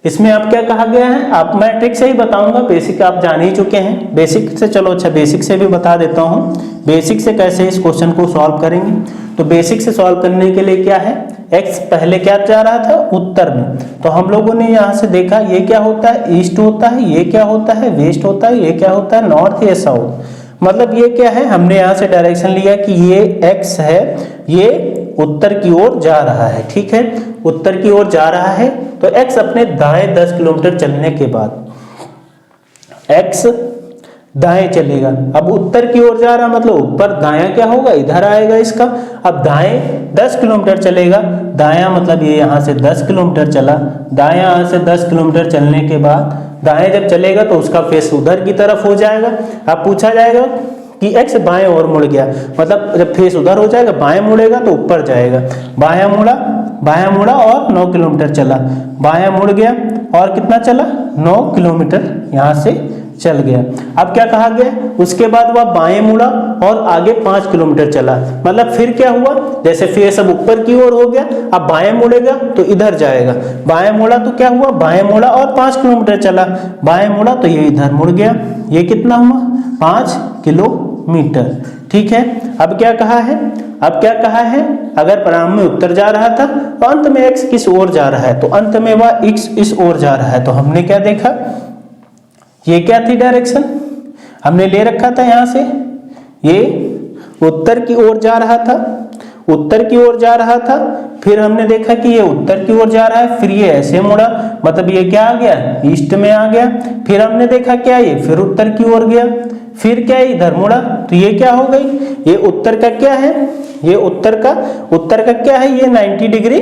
इसमें आप क्या कहा गया है, आप मैं ट्रिक से ही बताऊंगा, बेसिक आप जान ही चुके हैं। बेसिक से चलो, अच्छा बेसिक से भी बता देता हूँ, बेसिक से कैसे इस क्वेश्चन को सॉल्व करेंगे। तो बेसिक से सॉल्व करने के लिए क्या है, x पहले क्या जा रहा था, उत्तर में। तो हम लोगों ने यहाँ से देखा ये क्या होता है, ईस्ट होता है, ये क्या होता है, वेस्ट होता है, ये क्या होता है, नॉर्थ या साउथ। मतलब ये क्या है, हमने यहाँ से डायरेक्शन लिया कि ये x है, ये उत्तर की ओर जा रहा है। ठीक है, उत्तर की ओर जा रहा है, तो x अपने दाएं 10 किलोमीटर चलने के बाद x दाएं चलेगा। अब उत्तर की ओर जा रहा मतलब ऊपर दायां क्या होगा, इधर आएगा इसका। अब दाएं 10 किलोमीटर चलेगा, दायां मतलब ये यहाँ से 10 किलोमीटर चला, दायां यहाँ से 10 किलोमीटर चलने के बाद दाएं जब चलेगा तो उसका फेस उधर की तरफ हो जाएगा। अब पूछा जाएगा कि x बाएं ओर मुड़ गया, मतलब जब फेस उधर हो जाएगा, बाएं मुड़ेगा तो ऊपर जाएगा। बायां मुड़ा और 9 किलोमीटर चला, बायां मुड़ गया और कितना चला, 9 किलोमीटर यहाँ से चल गया। अब क्या कहा गया, उसके बाद वह बाएं मुड़ा और आगे 5 किलोमीटर चला। मतलब फिर क्या हुआ, जैसे फेस अब ऊपर की ओर हो गया, अब बाएं मुड़ेगा तो इधर जाएगा। बाएं मुड़ा तो क्या हुआ, बाएं मुड़ा और 5 किलोमीटर चला, बाएं मुड़ा तो ये इधर मुड़ गया। ये कितना हुआ, 5 किलोमीटर। ठीक है, अब क्या कहा है, अगर प्रारंभ में उत्तर जा रहा था तो अंत में x किस ओर जा रहा है, तो अंत में वह x इस ओर जा रहा है। तो हमने क्या देखा, ये क्या थी डायरेक्शन, हमने ले रखा था यहाँ से, ये उत्तर की ओर जा रहा था, फिर हमने देखा कि ये उत्तर की ओर जा रहा है, फिर ये ऐसे मुड़ा, मतलब ये क्या आ गया, ईस्ट में आ गया। फिर हमने देखा क्या, ये फिर उत्तर की ओर गया, फिर क्या इधर मुड़ा, तो ये क्या हो गई, ये उत्तर का क्या है, ये उत्तर का क्या है, ये 90 डिग्री,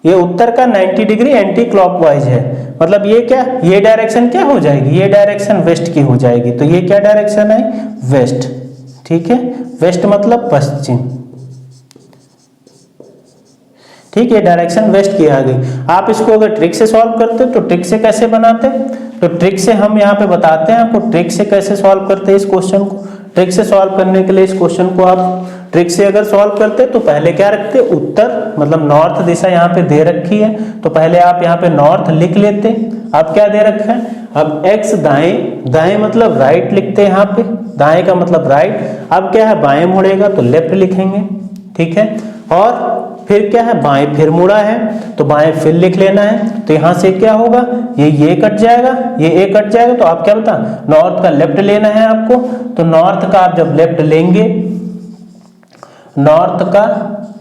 ये उत्तर का 90 डिग्री एंटी क्लॉकवाइज है। मतलब ये क्या, ये डायरेक्शन क्या हो जाएगी, ये डायरेक्शन वेस्ट की हो जाएगी। तो ये क्या डायरेक्शन है, वेस्ट। ठीक है, वेस्ट मतलब पश्चिम। ठीक है, डायरेक्शन वेस्ट की आ गई। आप इसको अगर ट्रिक से सॉल्व करते तो ट्रिक से कैसे बनाते, तो ट्रिक से हम यहाँ पे बताते हैं आपको ट्रिक से कैसे सॉल्व करते हैं इस क्वेश्चन को। ट्रिक से सॉल्व करने के लिए इस क्वेश्चन को आप ट्रिक से अगर सॉल्व करते तो पहले क्या रखते, उत्तर मतलब नॉर्थ दिशा यहाँ पे दे रखी है, तो पहले आप यहाँ पे नॉर्थ लिख लेते। अब क्या दे रखा है, अब x दाएं मतलब राइट लिखते हैं यहाँ पे, दाएं का मतलब राइट। अब क्या है, बाएं मुड़ेगा तो लेफ्ट लिखेंगे। ठीक है, और फिर क्या है, बाएं फिर मुड़ा है तो बाएं फिर लिख लेना है। तो यहाँ से क्या होगा, ये कट जाएगा, ये कट जाएगा। तो आप क्या बता, नॉर्थ का लेफ्ट लेना है आपको। तो नॉर्थ का आप जब लेफ्ट लेंगे, नॉर्थ का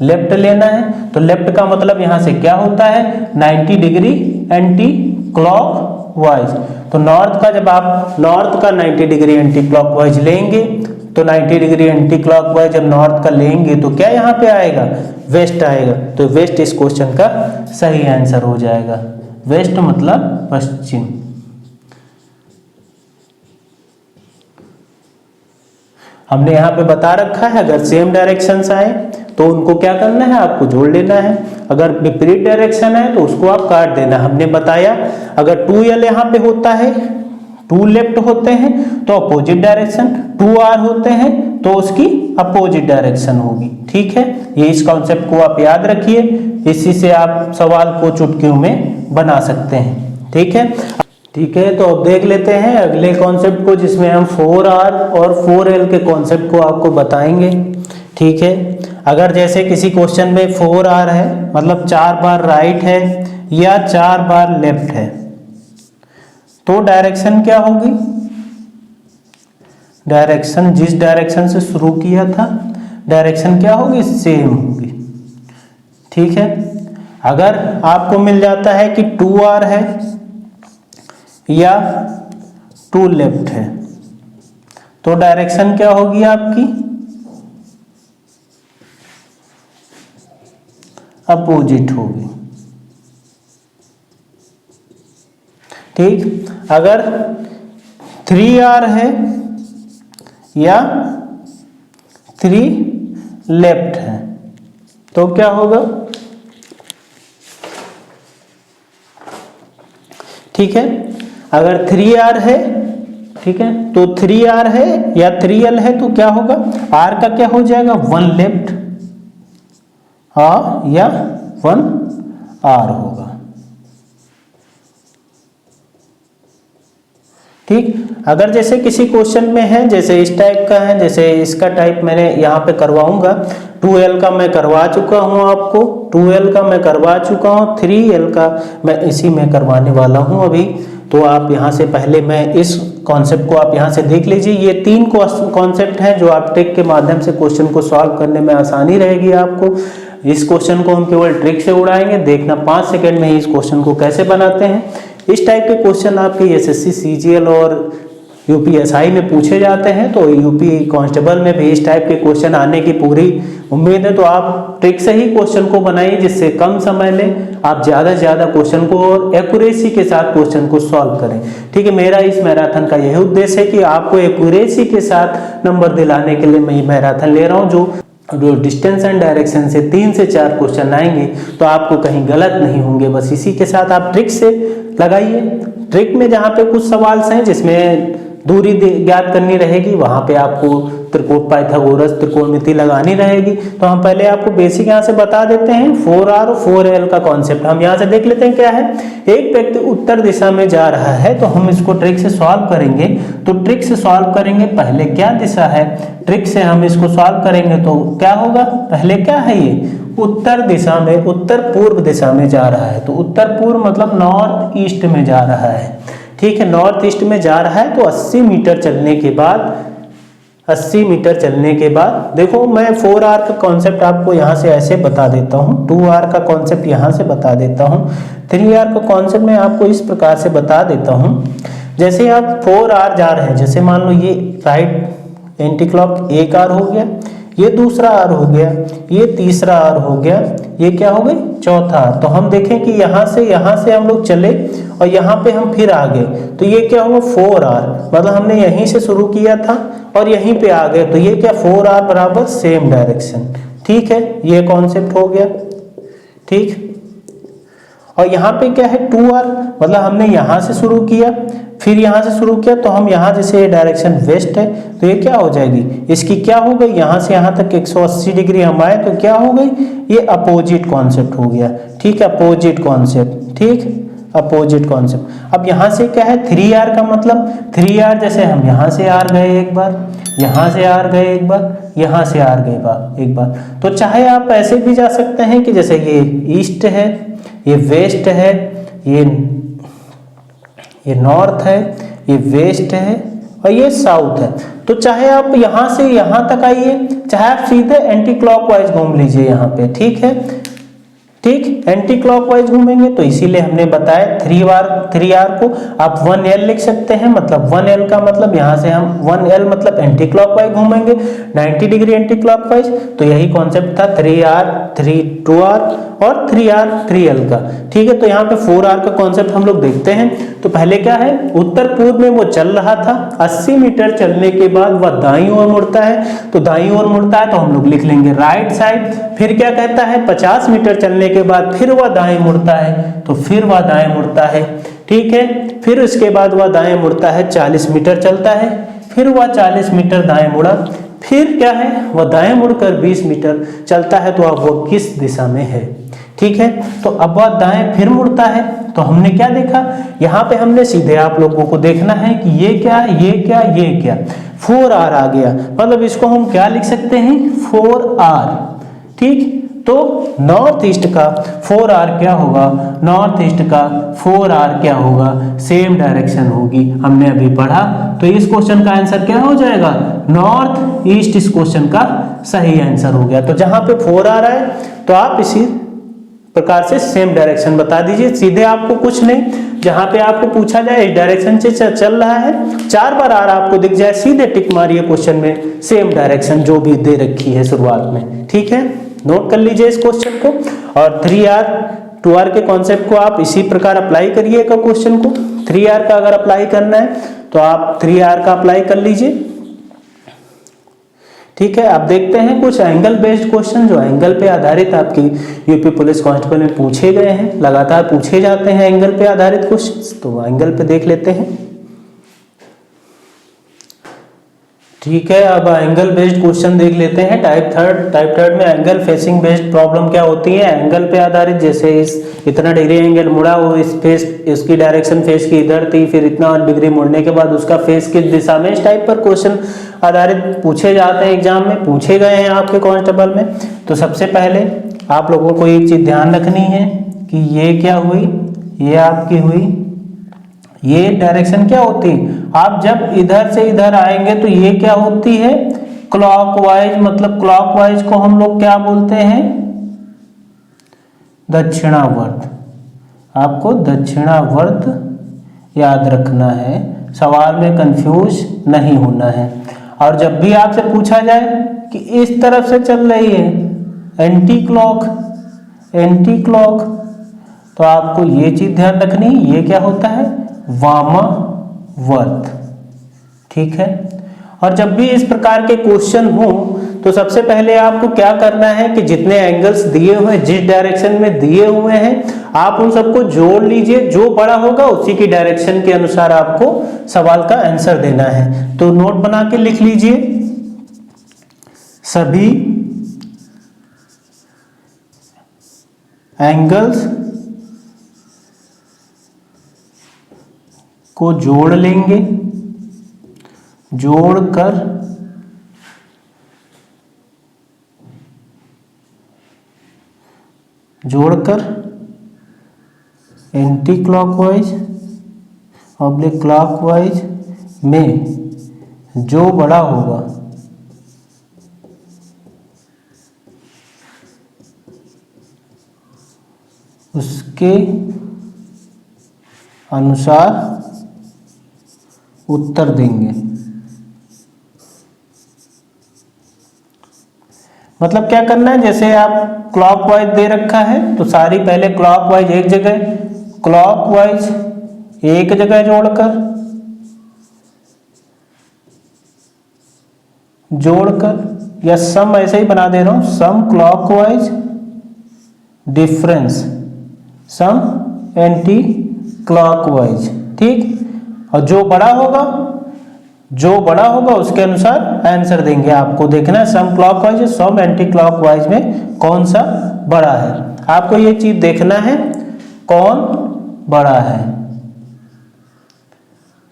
लेफ्ट लेना है, तो लेफ्ट का मतलब यहाँ से क्या होता है, 90 डिग्री एंटी क्लॉकवाइज। तो नॉर्थ का जब आप नॉर्थ का 90 डिग्री एंटी क्लॉकवाइज लेंगे, तो 90 डिग्री एंटी क्लॉकवाइज जब नॉर्थ का लेंगे तो क्या यहाँ पे आएगा, वेस्ट आएगा। तो वेस्ट इस क्वेश्चन का सही आंसर हो जाएगा। वेस्ट मतलब पश्चिम। हमने यहाँ पे बता रखा है, अगर सेम डायरेक्शंस आए तो उनको क्या करना है, आपको जोड़ लेना है। अगर विपरीत डायरेक्शन है तो उसको आप काट देना। हमने बताया अगर 2l यहाँ पे होता है, 2 लेफ्ट होते हैं तो अपोजिट डायरेक्शन, 2r होते हैं तो उसकी अपोजिट डायरेक्शन होगी। ठीक है, ये इस कॉन्सेप्ट को आप याद रखिए, इसी से आप सवाल को चुटकियों में बना सकते हैं। ठीक है, तो अब देख लेते हैं अगले कॉन्सेप्ट को, जिसमें हम 4r और 4l के कॉन्सेप्ट को आपको बताएंगे। ठीक है, अगर जैसे किसी क्वेश्चन में 4r है, मतलब 4 बार राइट है या 4 बार लेफ्ट है, तो डायरेक्शन क्या होगी, डायरेक्शन जिस डायरेक्शन से शुरू किया था डायरेक्शन क्या होगी, सेम होगी। ठीक है, अगर आपको मिल जाता है कि 2r है या 2 लेफ्ट है, तो डायरेक्शन क्या होगी आपकी, अपोजिट होगी। ठीक, अगर 3R है या 3 लेफ्ट है तो क्या होगा? ठीक है, अगर 3R है, ठीक है, तो 3R है या 3L है तो क्या होगा? R का क्या हो जाएगा? 1 लेफ्ट या 1 R होगा। ठीक, अगर जैसे किसी क्वेश्चन में है, जैसे इस टाइप का है, जैसे इसका टाइप मैंने यहाँ पे करवाऊंगा, 2L का मैं करवा चुका हूँ आपको, 2L का मैं करवा चुका हूँ, 3L का मैं इसी में करवाने वाला हूँ अभी। तो आप यहाँ से पहले मैं इस कॉन्सेप्ट को आप यहाँ से देख लीजिए। ये 3 कॉन्सेप्ट हैं जो आप ट्रिक के माध्यम से क्वेश्चन को सॉल्व करने में आसानी रहेगी आपको। इस क्वेश्चन को हम केवल ट्रिक से उड़ाएंगे, देखना 5 सेकंड में ही इस क्वेश्चन को कैसे बनाते हैं। इस टाइप के क्वेश्चन आपके एसएससी, सीजीएल और यूपीएसआई में पूछे जाते हैं, तो यूपी कांस्टेबल में भी इस टाइप के क्वेश्चन आने की पूरी उम्मीद है। तो आप ट्रिक से ही क्वेश्चन को बनाइए, जिससे कम समय में आप ज़्यादा से ज़्यादा क्वेश्चन को और एक्यूरेसी के साथ क्वेश्चन को सॉल्व करें। ठीक है, मेरा इस मैराथन का यही उद्देश्य है कि आपको एक्यूरेसी के साथ नंबर दिलाने के लिए मैं ये मैराथन ले रहा हूँ। जो डिस्टेंस एंड डायरेक्शन से 3 से 4 क्वेश्चन आएंगे तो आपको कहीं गलत नहीं होंगे। बस इसी के साथ आप ट्रिक से लगाइए। ट्रिक में जहाँ पे कुछ सवाल हैं जिसमें दूरी ज्ञात करनी रहेगी, वहाँ पे आपको त्रिकोण पाइथागोरस त्रिकोणमिति लगानी रहेगी। तो हम पहले आपको बेसिक यहाँ से बता देते हैं। 4R और 4L का कॉन्सेप्ट हम यहाँ से देख लेते हैं क्या है। एक व्यक्ति उत्तर दिशा में जा रहा है तो हम इसको ट्रिक से सॉल्व करेंगे। तो ट्रिक से सॉल्व करेंगे, पहले क्या दिशा है, ट्रिक से हम इसको सॉल्व करेंगे तो क्या होगा, पहले क्या है, ये उत्तर दिशा में, उत्तर पूर्व दिशा में जा रहा है। तो उत्तर पूर्व मतलब नॉर्थ ईस्ट में जा रहा है। ठीक है, नॉर्थ ईस्ट में जा रहा है। तो 80 मीटर चलने के बाद, 80 मीटर चलने के बाद, देखो मैं 4R का कॉन्सेप्ट आपको यहाँ से ऐसे बता देता हूँ, 2R का कॉन्सेप्ट यहाँ से बता देता हूँ, 3R का कॉन्सेप्ट मैं आपको इस प्रकार से बता देता हूँ। जैसे आप 4R जा रहे हैं, जैसे मान लो ये राइट एंटी क्लॉक एक R हो गया, ये दूसरा R हो गया, ये तीसरा R हो गया, ये क्या हो गई, चौथा R। तो हम देखें कि यहाँ से हम लोग चले और यहाँ पे हम फिर आ गए, तो ये क्या होगा 4R, मतलब हमने यहीं से शुरू किया था और यहीं पे आ गए, तो ये क्या 4R बराबर सेम डायरेक्शन। ठीक है, ये कॉन्सेप्ट हो गया। ठीक, और यहाँ पे क्या है 2R, मतलब हमने यहाँ से शुरू किया फिर यहाँ से शुरू किया, तो हम यहाँ जैसे डायरेक्शन वेस्ट है तो ये क्या हो जाएगी, इसकी क्या हो गई, यहाँ से यहाँ तक 180 डिग्री हम आए तो क्या हो गई, ये अपोजिट कॉन्सेप्ट हो गया। ठीक है, अपोजिट कॉन्सेप्ट। ठीक, अपोजिट कॉन्सेप्ट। अब यहाँ से क्या है 3R का मतलब 3R, जैसे हम यहाँ से R गए एक बार, यहाँ से R गए एक बार, यहाँ से R गए एक बार। तो चाहे आप ऐसे भी जा सकते हैं कि जैसे ये ईस्ट है, ये वेस्ट है, ये नॉर्थ है, ये वेस्ट है और ये साउथ है। तो चाहे आप यहाँ से यहाँ तक आइए, चाहे आप सीधे एंटी क्लॉकवाइज घूम लीजिए यहाँ पे। ठीक है, ठीक, एंटी क्लॉकवाइज घूमेंगे तो इसीलिए हमने बताया 3R को आप 1L लिख सकते हैं। मतलब 1L का मतलब यहाँ से हम 1L मतलब एंटी क्लॉकवाइज घूमेंगे 90 डिग्री एंटी क्लॉकवाइज। तो यही कॉन्सेप्ट था 3R 2R और 3R 3L का। ठीक है, तो यहाँ पे 4R का कॉन्सेप्ट हम लोग देखते हैं। तो पहले क्या है, उत्तर पूर्व में वो चल रहा था, 80 मीटर चलने के बाद वह दाईं ओर मुड़ता है। तो दाईं ओर मुड़ता है तो हम लोग लिख लेंगे राइट साइड। फिर क्या कहता है, 50 मीटर चलने के बाद फिर वह दाएं मुड़ता है, तो फिर वह दाएं मुड़ता है। ठीक है, फिर उसके बाद वह दाएं मुड़ता है, 40 मीटर चलता है, फिर वह 40 मीटर दाएं मुड़ा, फिर क्या है, वह दाएं मुड़कर 20 मीटर चलता है। तो अब वह किस दिशा में है। ठीक है, तो अब वह दाएं फिर मुड़ता है। तो हमने क्या देखा, यहाँ पे हमने सीधे आप लोगों को देखना है कि ये क्या, ये क्या, ये क्या, 4R आ गया। मतलब इसको हम क्या लिख सकते हैं, 4R। ठीक, तो नॉर्थ ईस्ट का 4R क्या होगा, नॉर्थ ईस्ट का 4R क्या होगा, सेम डायरेक्शन होगी। हमने अभी पढ़ा। तो इस क्वेश्चन का आंसर क्या हो जाएगा, नॉर्थ ईस्ट। इस क्वेश्चन का सही आंसर हो गया। तो जहां पे 4R है तो आप इसी प्रकार से सेम डायरेक्शन बता दीजिए। सीधे आपको कुछ नहीं, जहां पे आपको पूछा जाए इस डायरेक्शन से चल रहा है, 4 बार R आपको दिख जाए, सीधे टिक मारिए क्वेश्चन में, सेम डायरेक्शन जो भी दे रखी है शुरुआत में। ठीक है, नोट कर लीजिए इस क्वेश्चन को। और 3R 2R के कॉन्सेप्ट को आप इसी प्रकार अप्लाई करिएगा क्वेश्चन को। 3R का अगर अप्लाई करना है तो आप 3R का अप्लाई कर लीजिए, ठीक है। अब देखते हैं कुछ एंगल बेस्ड क्वेश्चन जो एंगल पे आधारित आपकी यूपी पुलिस कांस्टेबल में पूछे गए हैं, लगातार पूछे जाते हैं एंगल पे आधारित क्वेश्चन, तो एंगल पे देख लेते हैं, ठीक है। अब एंगल बेस्ड क्वेश्चन देख लेते हैं। टाइप थर्ड में एंगल फेसिंग बेस्ड प्रॉब्लम क्या होती है, एंगल पे आधारित, जैसे इस इतना डिग्री एंगल मुड़ा, वो इस फेस, इसकी डायरेक्शन फेस की इधर थी, फिर इतना डिग्री मुड़ने के बाद उसका फेस किस दिशा में, इस टाइप पर क्वेश्चन आधारित पूछे जाते हैं, एग्जाम में पूछे गए हैं आपके कांस्टेबल में। तो सबसे पहले आप लोगों को एक चीज ध्यान रखनी है कि ये क्या हुई, ये आपकी हुई, ये डायरेक्शन क्या होती है, आप जब इधर से इधर आएंगे तो ये क्या होती है, क्लॉकवाइज, मतलब क्लॉकवाइज को हम लोग क्या बोलते हैं, दक्षिणावर्त। आपको दक्षिणावर्त याद रखना है, सवाल में कंफ्यूज नहीं होना है। और जब भी आपसे पूछा जाए कि इस तरफ से चल रही है एंटी क्लॉक, तो आपको ये चीज ध्यान रखनी है, ये क्या होता है, वामावर्त, ठीक है। और जब भी इस प्रकार के क्वेश्चन हो तो सबसे पहले आपको क्या करना है कि जितने एंगल्स दिए हुए हैं, जिस डायरेक्शन में दिए हुए हैं, आप उन सबको जोड़ लीजिए, जो बड़ा होगा उसी की डायरेक्शन के अनुसार आपको सवाल का आंसर देना है। तो नोट बना के लिख लीजिए, सभी एंगल्स को जोड़ लेंगे, जोड़कर एंटी क्लॉकवाइज ऑब्लिक क्लॉकवाइज में जो बड़ा होगा उसके अनुसार उत्तर देंगे। मतलब क्या करना है, जैसे आप क्लॉकवाइज दे रखा है तो सारी पहले क्लॉकवाइज एक जगह, क्लॉकवाइज एक जगह जोड़कर या सम ऐसे ही बना दे रहा हूं, some clockwise difference, some anti clockwise, ठीक। और जो बड़ा होगा उसके अनुसार आंसर देंगे। आपको देखना है सम क्लॉकवाइज और सम एंटी क्लॉकवाइज में कौन सा बड़ा है, आपको ये चीज देखना है कौन बड़ा है,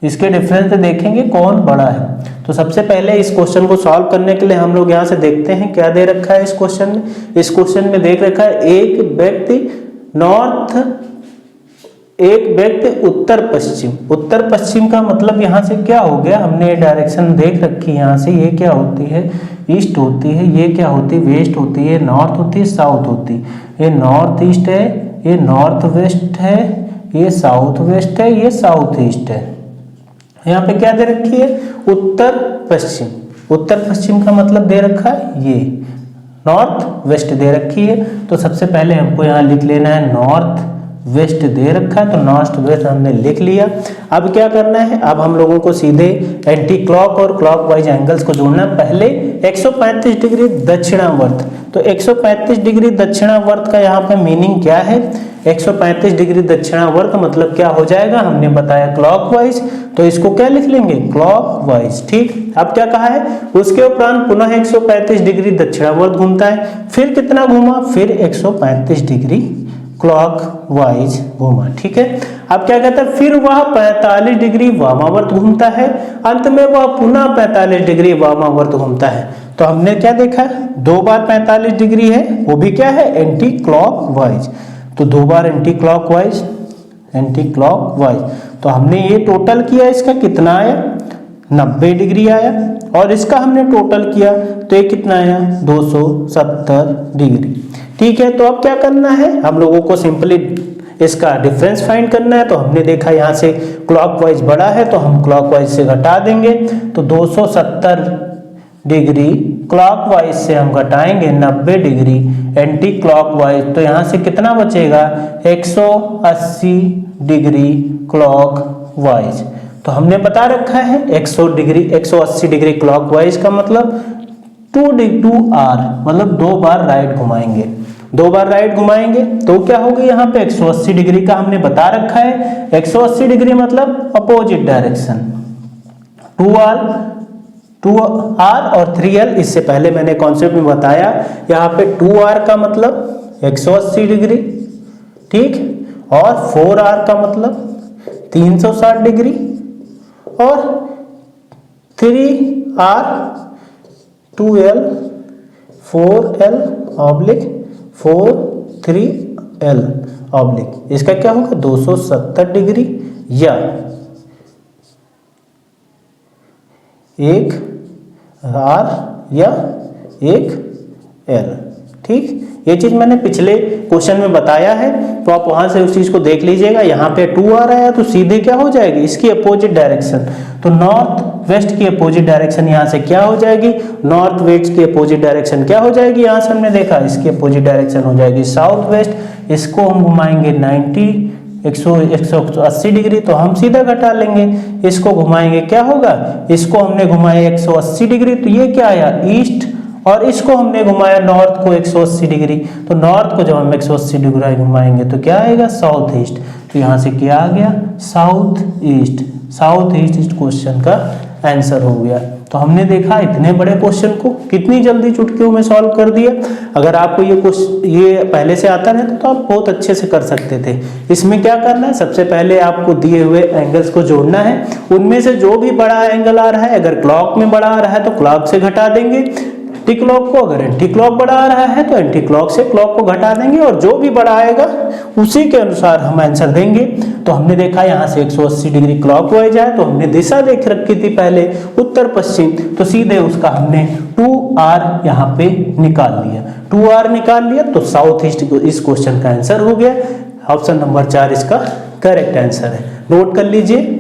इसके डिफरेंस से देखेंगे कौन बड़ा है। तो सबसे पहले इस क्वेश्चन को सॉल्व करने के लिए हम लोग यहां से देखते हैं क्या दे रखा है इस क्वेश्चन में। इस क्वेश्चन में देख रखा है एक व्यक्ति उत्तर पश्चिम का मतलब यहाँ से क्या हो गया, हमने ये डायरेक्शन देख रखी है, यहाँ से ये क्या होती है, ईस्ट होती है, ये क्या होती है, वेस्ट होती है, नॉर्थ होती है, साउथ होती है, ये नॉर्थ ईस्ट है, ये नॉर्थ वेस्ट है, ये साउथ वेस्ट है, ये साउथ ईस्ट है। यहाँ पे क्या दे रखी है, उत्तर पश्चिम का मतलब दे रखा है ये, नॉर्थ वेस्ट दे रखी है। तो सबसे पहले हमको यहाँ लिख लेना है नॉर्थ वेस्ट दे रखा है, तो नॉर्थ वेस्ट हमने लिख लिया। अब क्या करना है, अब हम लोगों को सीधे एंटी क्लॉक और क्लॉकवाइज एंगल्स को जोड़ना है। पहले 135 डिग्री दक्षिणावर्त, तो 135 डिग्री दक्षिणावर्त का यहाँ पे मीनिंग क्या है, 135 डिग्री दक्षिणावर्त मतलब क्या हो जाएगा, हमने बताया क्लॉकवाइज, तो इसको क्या लिख लेंगे, क्लॉकवाइज, ठीक। अब क्या कहा है, उसके उपरांत पुनः 135 डिग्री दक्षिणावर्त घूमता है, फिर कितना घूमा, फिर 135 डिग्री क्लॉकवाइज घूमा, ठीक है। अब क्या कहता है, फिर वह 45 डिग्री वामावर्त घूमता है, अंत में वह पुनः 45 डिग्री वामावर्त घूमता है। तो हमने क्या देखा, 2 बार 45 डिग्री है, वो भी क्या है, एंटी क्लॉकवाइज, तो 2 बार एंटी क्लॉकवाइज, तो हमने ये टोटल किया, इसका कितना आया, 90 डिग्री आया, और इसका हमने टोटल किया तो ये कितना आया, 270 डिग्री, ठीक है। तो अब क्या करना है, हम लोगों को सिंपली इसका डिफरेंस फाइंड करना है। तो हमने देखा यहाँ से क्लॉकवाइज बड़ा है तो हम क्लॉकवाइज से घटा देंगे, तो 270 डिग्री क्लॉकवाइज से हम घटाएंगे 90 डिग्री एंटी क्लॉकवाइज, तो यहाँ से कितना बचेगा 180 डिग्री क्लॉकवाइज। तो हमने बता रखा है 180 डिग्री क्लॉकवाइज का मतलब 2r, मतलब 2 बार राइट घुमाएंगे, 2 बार राइट घुमाएंगे तो क्या होगी यहाँ पे 180 डिग्री का हमने बता रखा है। 180 डिग्री मतलब अपोजिट डायरेक्शन। 2r और 3l, इससे पहले मैंने कॉन्सेप्ट में बताया, यहाँ पे 2r का मतलब 180 डिग्री, ठीक, और 4r का मतलब 360 डिग्री, और 3r 2l 4l oblique 3l oblique, इसका क्या होगा 270 डिग्री या 1r या 1l, ठीक। ये चीज मैंने पिछले क्वेश्चन में बताया है, तो आप वहां से उस चीज को देख लीजिएगा। यहाँ पे 2r आया तो सीधे क्या हो जाएगी इसकी अपोजिट डायरेक्शन, तो नॉर्थ वेस्ट की अपोजिट डायरेक्शन यहाँ से क्या हो जाएगी, नॉर्थ वेस्ट की अपोजिट डायरेक्शन क्या हो जाएगी, यहाँ से हमने देखा इसकी अपोजिट डायरेक्शन हो जाएगी साउथ वेस्ट। इसको हम घुमाएंगे 180 डिग्री, तो हम सीधा घटा लेंगे, इसको घुमाएंगे क्या होगा, इसको हमने घुमाया 180 डिग्री तो ये क्या आया ईस्ट, और इसको हमने घुमाया नॉर्थ को 180 डिग्री, तो नॉर्थ को जब हम 180 डिग्री घुमाएंगे तो क्या आएगा साउथ ईस्ट, तो यहाँ से क्या आ गया south east. South east question का आंसर हो गया। तो हमने देखा इतने बड़े क्वेश्चन को कितनी जल्दी चुटकियों में सॉल्व कर दिया। अगर आपको ये पहले से आता रहता तो आप बहुत अच्छे से कर सकते थे। इसमें क्या करना है, सबसे पहले आपको दिए हुए एंगल्स को जोड़ना है, उनमें से जो भी बड़ा एंगल आ रहा है, अगर क्लॉक में बड़ा आ रहा है तो क्लॉक से घटा देंगे एंटी क्लॉक को, अगर एंटी क्लॉक बड़ा आ रहा है तो एंटी क्लॉक से क्लॉक को घटा देंगे, और जो भी बड़ा आएगा उसी के अनुसार हम आंसर देंगे। तो हमने देखा यहाँ से 180 डिग्री क्लॉकवाइज है, तो हमने दिशा देख रखी थी पहले उत्तर पश्चिम, तो सीधे उसका हमने 2r यहाँ पे निकाल लिया, 2r निकाल लिया तो साउथ ईस्ट इस क्वेश्चन का आंसर हो गया। ऑप्शन नंबर 4 इसका करेक्ट आंसर है। नोट कर लीजिए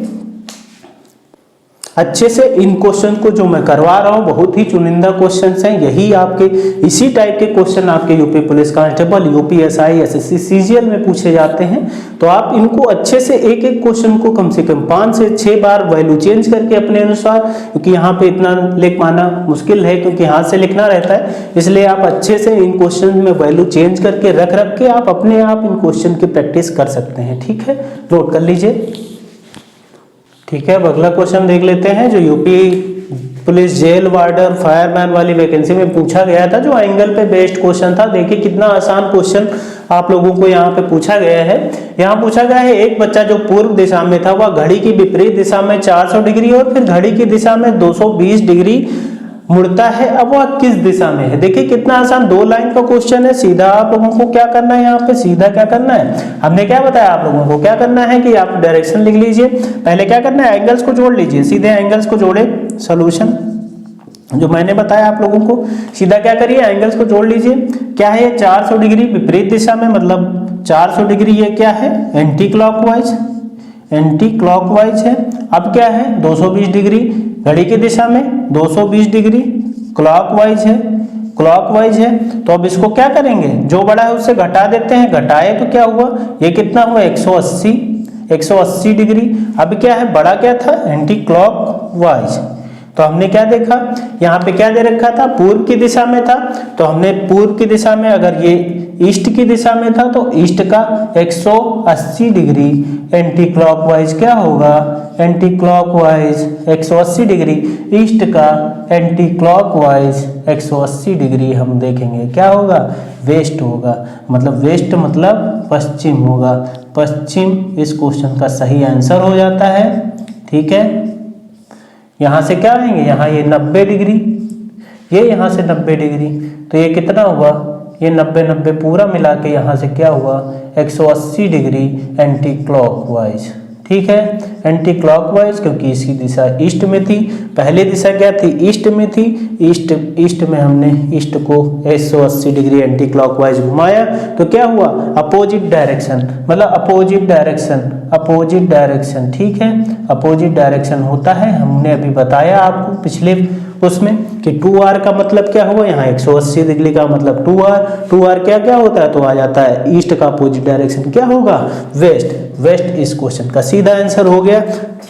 अच्छे से इन क्वेश्चन को जो मैं करवा रहा हूँ, बहुत ही चुनिंदा क्वेश्चंस हैं, यही आपके इसी टाइप के क्वेश्चन आपके UP police constable, UP SI, SSC, CGL में पूछे जाते हैं। तो आप इनको अच्छे से एक एक क्वेश्चन को कम से कम 5 से 6 बार वैल्यू चेंज करके अपने अनुसार, क्योंकि यहाँ पे इतना लिख पाना मुश्किल है क्योंकि हाथ से लिखना रहता है, इसलिए आप अच्छे से इन क्वेश्चन में वैल्यू चेंज करके रख के आप अपने आप इन क्वेश्चन की प्रैक्टिस कर सकते हैं। ठीक है, नोट कर लीजिए। ठीक है, अब अगला क्वेश्चन देख लेते हैं जो UP police jail warder fireman वाली वैकेंसी में पूछा गया था, जो एंगल पे बेस्ड क्वेश्चन था। देखिए कितना आसान क्वेश्चन आप लोगों को यहाँ पे पूछा गया है। यहाँ पूछा गया है एक बच्चा जो पूर्व दिशा में था वह घड़ी की विपरीत दिशा में 400 डिग्री और फिर घड़ी की दिशा में 220 डिग्री मुड़ता है, अब वह किस दिशा में है। देखिए कितना आसान, 2 लाइन का क्वेश्चन है। सीधा आप लोगों को क्या करना है, यहाँ पे सीधा क्या करना है, हमने क्या बताया आप लोगों को क्या करना है कि आप डायरेक्शन लिख लीजिए। पहले क्या करना है, एंगल्स को जोड़ लीजिए, सीधे एंगल्स को जोड़े। सोल्यूशन जो मैंने बताया आप लोगों को, सीधा क्या करिए एंगल्स को जोड़ लीजिए। क्या है ये 400 डिग्री विपरीत दिशा में, मतलब 400 डिग्री ये क्या है एंटी क्लॉकवाइज, एंटी क्लॉकवाइज है। अब क्या है 220 डिग्री घड़ी की दिशा में, 220 डिग्री क्लॉकवाइज है, क्लॉकवाइज है। तो अब इसको क्या करेंगे, जो बड़ा है उससे घटा देते हैं, घटाए तो क्या हुआ, ये कितना हुआ 180 डिग्री। अब क्या है बड़ा क्या था एंटी क्लॉकवाइज, तो हमने क्या देखा यहाँ पे क्या दे रखा था पूर्व की दिशा में था, तो हमने पूर्व की दिशा में, अगर ये ईस्ट की दिशा में था तो ईस्ट का 180 डिग्री एंटी क्लॉकवाइज क्या होगा, एंटी क्लॉकवाइज 180 डिग्री, ईस्ट का एंटी क्लॉकवाइज 180 डिग्री हम देखेंगे क्या होगा वेस्ट होगा, मतलब वेस्ट मतलब पश्चिम होगा, पश्चिम इस क्वेश्चन का सही आंसर हो जाता है। ठीक है, यहाँ से क्या आएंगे, यहाँ ये 90 डिग्री, ये यहाँ से 90 डिग्री, तो ये कितना हुआ, ये 90 पूरा मिला के यहाँ से क्या हुआ 180 डिग्री एंटी क्लॉकवाइज। ठीक है, एंटी क्लॉकवाइज क्योंकि इसकी दिशा ईस्ट में थी, पहले दिशा क्या थी ईस्ट में थी, ईस्ट में हमने ईस्ट को 180 डिग्री एंटी क्लॉकवाइज घुमाया तो क्या हुआ अपोजिट डायरेक्शन, मतलब अपोजिट डायरेक्शन। ठीक है, अपोजिट डायरेक्शन होता है, हमने अभी बताया आपको पिछले उसमें कि 2r का मतलब क्या हुआ, यहाँ 180 डिग्री का मतलब 2r क्या क्या होता है, तो आ जाता है ईस्ट का अपोजिट डायरेक्शन क्या होगा, वेस्ट। वेस्ट इस क्वेश्चन का सीधा आंसर हो गया।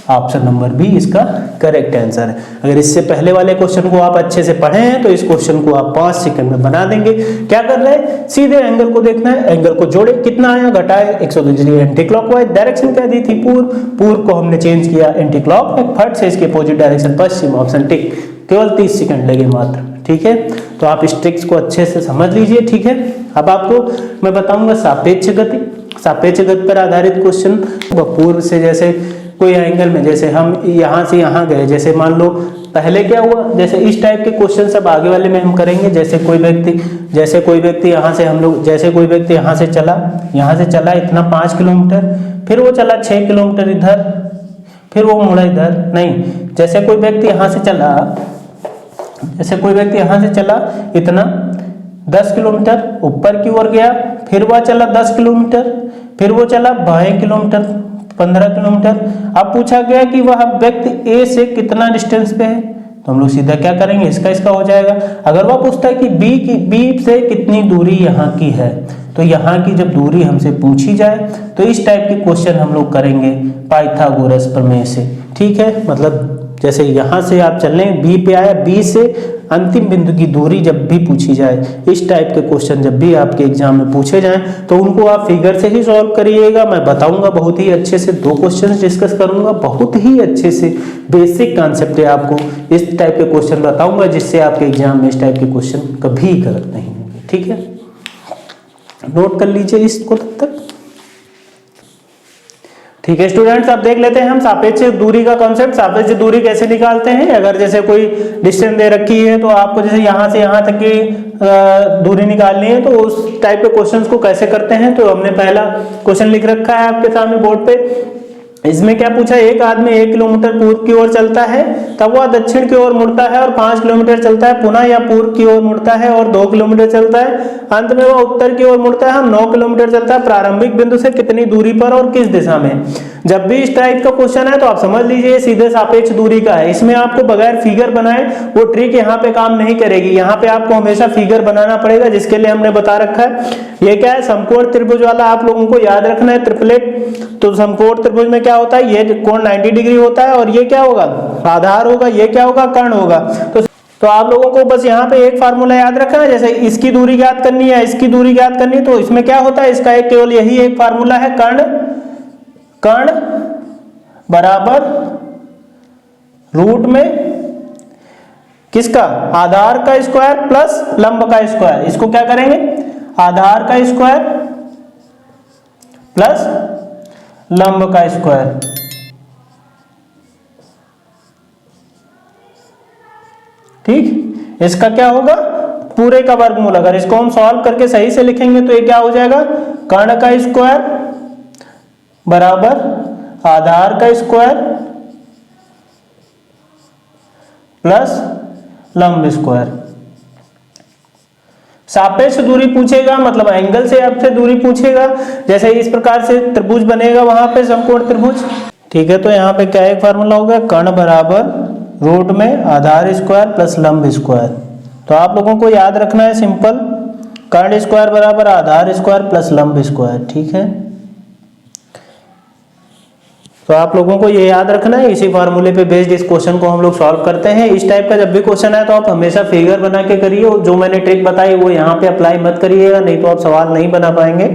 ऑप्शन नंबर बी इसका करेक्ट आंसर है। अगर इससे पहले वाले क्वेश्चन को आप अच्छे से पढ़े हैं तो इस क्वेश्चन को आप 5 सेकंड में बना देंगे। क्या कर रहे हैं, सीधे एंगल को देखना है, एंगल को जोड़े, कितना आया, घटाए 120 डिग्री एंटी क्लॉकवाइज, डायरेक्शन क्या दी थी, पूर्व को हमने चेंज किया एंटी क्लॉकवाइज, फट से इसके अपोजिट डायरेक्शन पश्चिम, ऑप्शन टिक। केवल 30 सेकंड लगे मात्र, ठीक है। तो आप इस ट्रिक्स को अच्छे से समझ लीजिए, ठीक है। अब आपको मैं बताऊंगा सापेक्ष गति। सापेक्ष गति पर आधारित क्वेश्चन, पूर्व से जैसे कोई एंगल में, जैसे हम यहाँ से यहाँ गए, जैसे मान लो पहले क्या हुआ, जैसे इस टाइप के क्वेश्चन सब आगे वाले में हम करेंगे। जैसे कोई व्यक्ति यहाँ से हम लोग, जैसे कोई व्यक्ति यहाँ से चला इतना 5 किलोमीटर, फिर वो चला 6 किलोमीटर इधर, फिर वो मुड़ा इधर, नहीं, जैसे कोई व्यक्ति यहाँ से चला इतना 10 किलोमीटर ऊपर की ओर गया, फिर वह चला 10 किलोमीटर, फिर वो चला 22 किलोमीटर, 15 किलोमीटर। अब पूछा गया कि वह व्यक्ति ए से कितना डिस्टेंस पे है, तो हम लोग सीधा क्या करेंगे, इसका हो जाएगा। अगर वह पूछता है कि बी से कितनी दूरी यहाँ की है, तो यहाँ की जब दूरी हमसे पूछी जाए तो इस टाइप के क्वेश्चन हम लोग करेंगे पाइथागोरस प्रमेय से, ठीक है। मतलब जैसे यहाँ से आप चल रहे हैं, बी पे आया, बी से अंतिम बिंदु की दूरी जब भी पूछी जाए, इस टाइप के क्वेश्चन जब भी आपके एग्जाम में पूछे जाएं तो उनको आप फिगर से ही सॉल्व करिएगा। मैं बताऊंगा बहुत ही अच्छे से, 2 क्वेश्चन डिस्कस करूंगा, बहुत ही अच्छे से बेसिक कॉन्सेप्ट है, आपको इस टाइप के क्वेश्चन बताऊंगा जिससे आपके एग्जाम में इस टाइप के क्वेश्चन कभी गलत नहीं होंगे, ठीक है। नोट कर लीजिए इसको तब तक, ठीक है स्टूडेंट्स। अब देख लेते हैं हम सापेक्ष दूरी का कॉन्सेप्ट। सापेक्ष दूरी कैसे निकालते हैं। अगर जैसे कोई डिस्टेंस दे रखी है तो आपको जैसे यहाँ से यहाँ तक की दूरी निकालनी है, तो उस टाइप के क्वेश्चंस को कैसे करते हैं। तो हमने पहला क्वेश्चन लिख रखा है आपके सामने बोर्ड पे। इसमें क्या पूछा, एक आदमी 1 किलोमीटर पूर्व की ओर चलता है, तब वह दक्षिण की ओर मुड़ता है और 5 किलोमीटर चलता है, पुनः यह पूर्व की ओर मुड़ता है और 2 किलोमीटर चलता है, अंत में वह उत्तर की ओर मुड़ता है और 9 किलोमीटर चलता है। प्रारंभिक बिंदु से कितनी दूरी पर और किस दिशा में। जब भी इस टाइप का क्वेश्चन है तो आप समझ लीजिए सीधे सापेक्ष दूरी का है। इसमें आपको बगैर फिगर बनाए वो ट्रिक यहाँ पे काम नहीं करेगी। यहाँ पे आपको हमेशा फिगर बनाना पड़ेगा, जिसके लिए हमने बता रखा है। ये क्या है, समकोण त्रिभुज वाला आप लोगों को याद रखना है, ट्रिपलेट। तो समकोण त्रिभुज में क्या होता है, ये कोण 90 डिग्री होता है और ये क्या होगा, आधार होगा, ये क्या होगा, कर्ण होगा। तो आप लोगों को बस यहाँ पे एक फार्मूला याद रखना है, जैसे इसकी दूरी ज्ञात करनी है, इसकी दूरी ज्ञात करनी है, तो इसमें क्या होता है, इसका एक केवल यही एक फार्मूला है, कर्ण बराबर रूट में किसका, आधार का स्क्वायर प्लस लंब का स्क्वायर। इसको क्या करेंगे, आधार का स्क्वायर प्लस लंब का स्क्वायर। ठीक, इसका क्या होगा, पूरे का वर्गमूल। अगर इसको हम सॉल्व करके सही से लिखेंगे तो ये क्या हो जाएगा, कर्ण का स्क्वायर बराबर आधार का स्क्वायर प्लस लंब स्क्वायर। सापेक्ष दूरी पूछेगा, मतलब एंगल से आपसे दूरी पूछेगा। जैसे इस प्रकार से त्रिभुज बनेगा वहां पे समकोण त्रिभुज, ठीक है। तो यहाँ पे क्या एक फार्मूला होगा, कर्ण बराबर रूट में आधार स्क्वायर प्लस लंब स्क्वायर। तो आप लोगों को याद रखना है सिंपल, कर्ण स्क्वायर बराबर आधार स्क्वायर प्लस लंब स्क्वायर, ठीक है। तो आप लोगों को ये याद रखना है, इसी फार्मूले पे बेस्ड इस क्वेश्चन को हम लोग सॉल्व करते हैं। इस टाइप का जब भी क्वेश्चन है तो आप हमेशा फिगर बना के करिए, जो मैंने ट्रिक बताई वो यहाँ पे अप्लाई मत करिएगा, नहीं तो आप सवाल नहीं बना पाएंगे।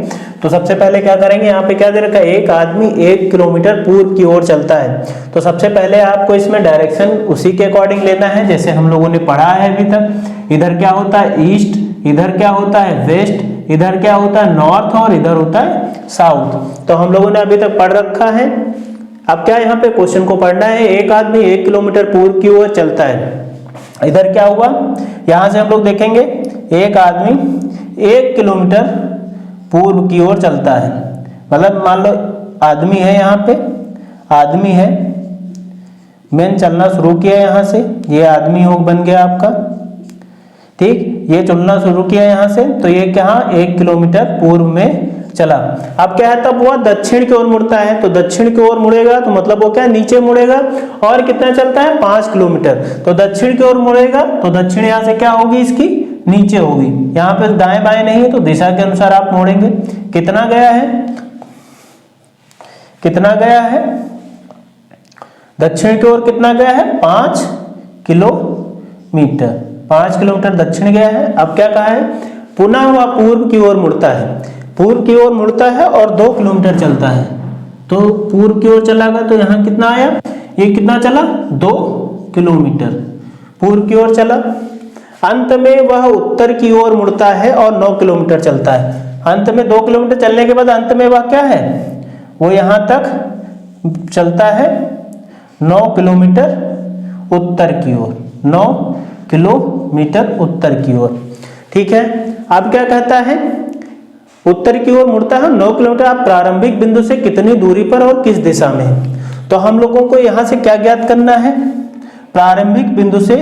तो सबसे पहले क्या करेंगे, यहाँ पे क्या दे रखा है, एक आदमी 1 किलोमीटर पूर्व की ओर चलता है। तो सबसे पहले आपको इसमें डायरेक्शन उसी के अकॉर्डिंग लेना है, जैसे हम लोगों ने पढ़ा है अभी तक। इधर क्या होता है ईस्ट, इधर क्या होता है वेस्ट, इधर क्या होता है नॉर्थ और इधर होता है साउथ। तो हम लोगों ने अभी तक पढ़ रखा है। अब क्या यहाँ पे क्वेश्चन को पढ़ना है, एक आदमी 1 किलोमीटर पूर्व की ओर चलता है। इधर क्या हुआ, यहां से हम लोग देखेंगे एक आदमी 1 किलोमीटर पूर्व की ओर चलता है। मतलब मान लो आदमी है, यहाँ पे आदमी है, मैंने चलना शुरू किया यहाँ से, ये आदमी हो बन गया आपका, ठीक। ये चलना शुरू किया यहाँ से, तो ये क्या 1 किलोमीटर पूर्व में चला। अब क्या है, तब वह दक्षिण की ओर मुड़ता है, तो दक्षिण की ओर मुड़ेगा तो मतलब वो क्या है, नीचे मुड़ेगा। और कितना चलता है, 5 किलोमीटर। तो दक्षिण की ओर मुड़ेगा तो दक्षिण यहाँ से क्या होगी, इसकी नीचे होगी। यहाँ पे दाएं बाएं नहीं है तो दिशा के अनुसार आप मोड़ेंगे। कितना गया है, कितना गया है, दक्षिण की ओर कितना गया है, 5 किलोमीटर। 5 किलोमीटर दक्षिण गया है। अब क्या कहा है, पुनः वह पूर्व की ओर मुड़ता है, पूर्व की ओर मुड़ता है और 2 किलोमीटर चलता है। तो पूर्व की ओर चलागा तो यहाँ कितना आया, ये कितना चला, 2 किलोमीटर पूर्व की ओर चला। अंत में वह उत्तर की ओर मुड़ता है और 9 किलोमीटर चलता है। अंत में 2 किलोमीटर चलने के बाद अंत में वह क्या है, वो यहाँ तक चलता है 9 किलोमीटर उत्तर की ओर, 9 किलोमीटर उत्तर की ओर। ठीक है। अब क्या कहता है, उत्तर की ओर मुड़ता है 9 किलोमीटर। आप प्रारंभिक बिंदु से कितनी दूरी पर और किस दिशा में, तो हम लोगों को यहां से क्या ज्ञात करना है, प्रारंभिक बिंदु से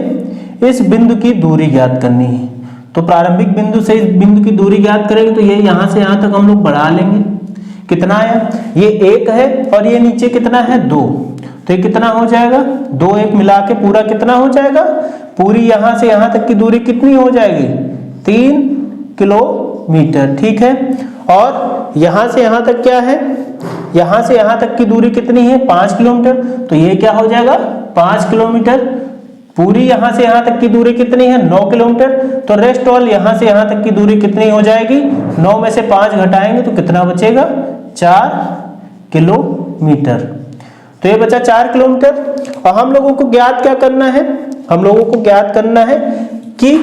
इस बिंदु की दूरी ज्ञात करनी है। तो प्रारंभिक बिंदु से इस बिंदु की दूरी ज्ञात करेंगे तो ये यहां से यहां तक हम लोग बढ़ा लेंगे। कितना आया, ये 1 है और ये नीचे कितना है, 2। तो ये कितना हो जाएगा, 2 1 मिला के पूरा कितना हो जाएगा, पूरी यहां से यहां तक की दूरी कितनी हो जाएगी, 3 किलोमीटर। ठीक है। और यहां से यहां तक क्या है, यहां से यहां तक की दूरी कितनी है, 5 किलोमीटर। तो ये क्या हो जाएगा, 5 किलोमीटर। पूरी यहां से यहां तक की दूरी कितनी है, 9 किलोमीटर। तो रेस्ट ऑल यहां से यहां तक की दूरी कितनी हो जाएगी, 9 में से 5 घटाएंगे तो कितना बचेगा, 4 किलोमीटर। तो ये बचा 4 किलोमीटर। और हम लोगों को ज्ञात क्या करना है, हम लोगों को ज्ञात करना है कि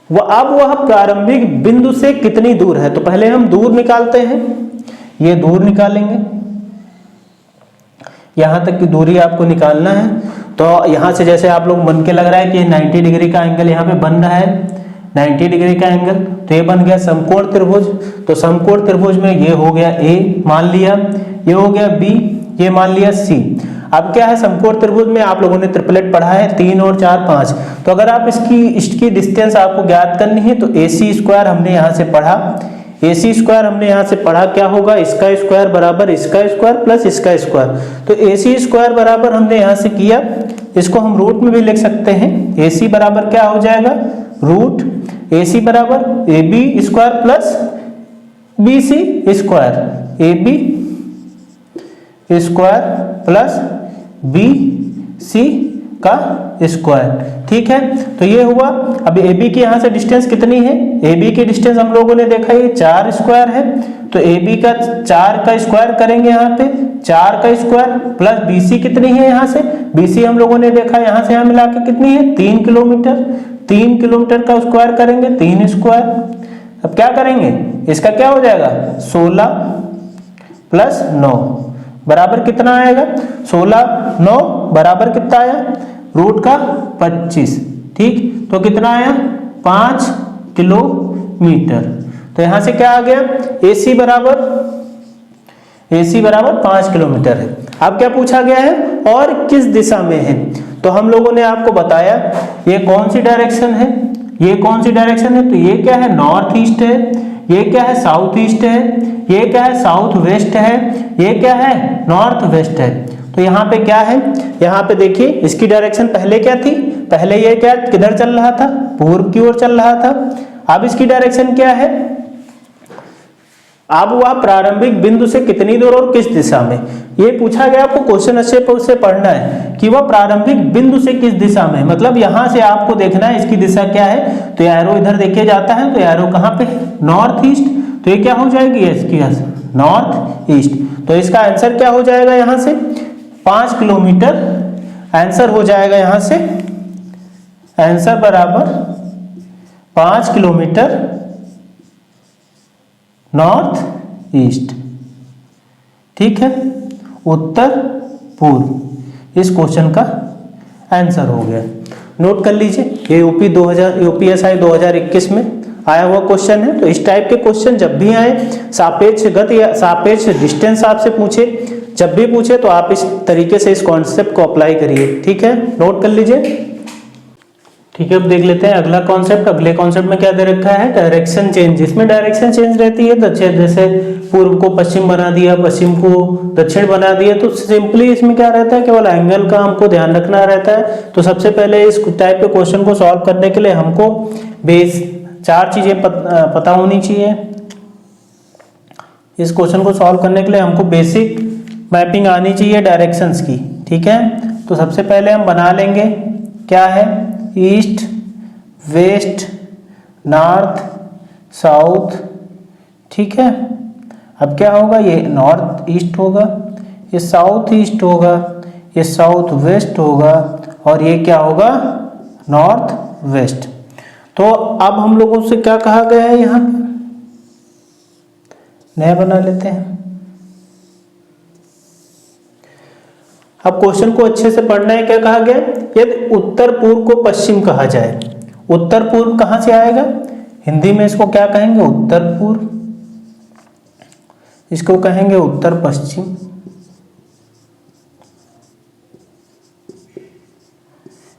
वह प्रारंभिक बिंदु से कितनी दूर है। तो पहले हम दूर निकालते हैं, ये दूर निकालेंगे, यहां तक की दूरी आपको निकालना है। तो यहां से जैसे आप लोग मन के लग रहा है कि 90 डिग्री का एंगल यहां पे बन रहा है, 90 डिग्री का एंगल, तो ये बन गया समकोण त्रिभुज। तो समकोण त्रिभुज में ये हो गया ए मान लिया, ये हो गया बी, ये मान लिया सी। अब क्या है, समकोण त्रिभुज में आप लोगों ने ट्रिपलेट पढ़ा है, 3 और 4 5। तो अगर आप इसकी डिस्टेंस आपको ज्ञात करनी है तो AC स्क्वायर हमने यहाँ से पढ़ा, AC स्क्वायर हमने यहाँ से पढ़ा क्या होगा, इसका स्क्वायर बराबर इसका स्क्वायर प्लस इसका स्क्वायर। तो AC स्क्वायर बराबर हमने यहाँ से किया, इसको हम रूट में भी लिख सकते हैं। AC बराबर क्या हो जाएगा, रूट AC बराबर AB square plus BC square, AB square plus BC का स्क्वायर। ठीक है। तो ये हुआ। अब AB की यहाँ से डिस्टेंस कितनी है, AB की डिस्टेंस हम लोगों ने देखा ये 4 स्क्वायर है। तो AB का 4 का स्क्वायर करेंगे यहाँ पे, 4 का स्क्वायर प्लस BC कितनी है, यहाँ से BC हम लोगों ने देखा यहाँ से यहाँ मिला के कितनी है, 3 किलोमीटर। 3 किलोमीटर का स्क्वायर करेंगे, 3 स्क्वायर। अब क्या करेंगे, इसका क्या हो जाएगा, 16 प्लस 9 बराबर कितना आएगा, 16 9 बराबर कितना आया, रूट का 25। ठीक। तो कितना आया, 5 किलोमीटर। तो यहां से क्या आ गया, AC बराबर 5 किलोमीटर है। अब क्या पूछा गया है, और किस दिशा में है। तो हम लोगों ने आपको बताया ये कौन सी डायरेक्शन है, ये कौन सी डायरेक्शन है, तो ये क्या है, नॉर्थ ईस्ट है, ये क्या है, साउथ ईस्ट है, ये क्या है, साउथ वेस्ट है, ये क्या है, नॉर्थ वेस्ट है। तो यहाँ पे क्या है, यहाँ पे देखिए इसकी डायरेक्शन पहले क्या थी, पहले ये क्या किधर चल रहा था, पूर्व की ओर चल रहा था। अब इसकी डायरेक्शन क्या है, अब वह प्रारंभिक बिंदु से कितनी दूर और किस दिशा में, ये पूछा गया। आपको क्वेश्चन अच्छे से पढ़ना है कि वह प्रारंभिक बिंदु से किस दिशा में, मतलब यहां से आपको देखना है इसकी दिशा क्या है। तो एरो इधर देखे जाता है, तो एरो कहां पे, नॉर्थ ईस्ट। तो ये क्या हो जाएगी, इसकी नॉर्थ ईस्ट। तो इसका आंसर क्या हो जाएगा, यहां से 5 किलोमीटर आंसर हो जाएगा। यहां से आंसर बराबर 5 किलोमीटर नॉर्थ ईस्ट। ठीक है, उत्तर पूर्व इस क्वेश्चन का आंसर हो गया। नोट कर लीजिए, ये यूपीएसआई 2021 में आया हुआ क्वेश्चन है। तो इस टाइप के क्वेश्चन जब भी आए, सापेक्ष गति या सापेक्ष डिस्टेंस आपसे पूछे, जब भी पूछे तो आप इस तरीके से इस कॉन्सेप्ट को अप्लाई करिए। ठीक है, नोट कर लीजिए। ठीक है, अब देख लेते हैं अगला कॉन्सेप्ट। अगले कॉन्सेप्ट में क्या दे रखा है, डायरेक्शन चेंज। इसमें डायरेक्शन चेंज रहती है दक्षिण, जैसे पूर्व को पश्चिम बना दिया, पश्चिम को दक्षिण बना दिया। तो सिंपली इसमें क्या रहता है, केवल एंगल का हमको ध्यान रखना रहता है। तो सबसे पहले इस टाइप के क्वेश्चन को सॉल्व करने के लिए हमको बेस 4 चीजें पता होनी चाहिए। इस क्वेश्चन को सॉल्व करने के लिए हमको बेसिक मैपिंग आनी चाहिए डायरेक्शंस की। ठीक है, तो सबसे पहले हम बना लेंगे, क्या है, ईस्ट, वेस्ट, नॉर्थ, साउथ। ठीक है, अब क्या होगा, ये नॉर्थ ईस्ट होगा, ये साउथ ईस्ट होगा, ये साउथ वेस्ट होगा, और ये क्या होगा, नॉर्थ वेस्ट। तो अब हम लोगों से क्या कहा गया है, यहाँ नया बना लेते हैं। अब क्वेश्चन को अच्छे से पढ़ना है। क्या कहा गया, यदि उत्तर पूर्व को पश्चिम कहा जाए, उत्तर पूर्व कहां से आएगा, हिंदी में इसको क्या कहेंगे, उत्तर पूर्व, इसको कहेंगे उत्तर पश्चिम,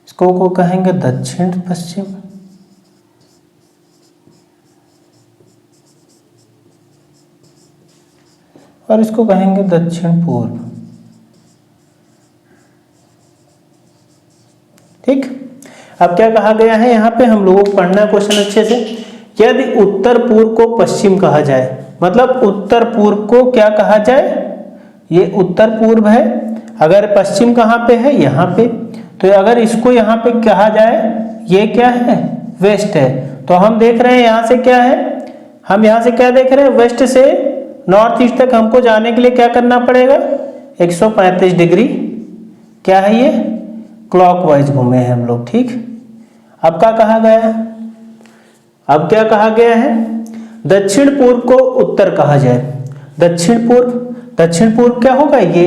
इसको को कहेंगे दक्षिण पश्चिम, और इसको कहेंगे दक्षिण पूर्व। ठीक, अब क्या कहा गया है, यहाँ पे हम लोगों को पढ़ना क्वेश्चन अच्छे से। यदि उत्तर पूर्व को पश्चिम कहा जाए, मतलब उत्तर पूर्व को क्या कहा जाए, ये उत्तर पूर्व है, अगर पश्चिम कहाँ पे है, यहाँ पे, तो अगर इसको यहाँ पे कहा जाए, ये क्या है, वेस्ट है। तो हम देख रहे हैं यहाँ से क्या है, हम यहाँ से क्या देख रहे हैं, वेस्ट से नॉर्थ ईस्ट तक हमको जाने के लिए क्या करना पड़ेगा, 135 डिग्री, क्या है ये, क्लॉकवाइज घूमे हैं हम लोग। ठीक, अब क्या कहा गया है, अब क्या कहा गया है, दक्षिण पूर्व को उत्तर कहा जाए, दक्षिण पूर्व, दक्षिण पूर्व क्या होगा, ये,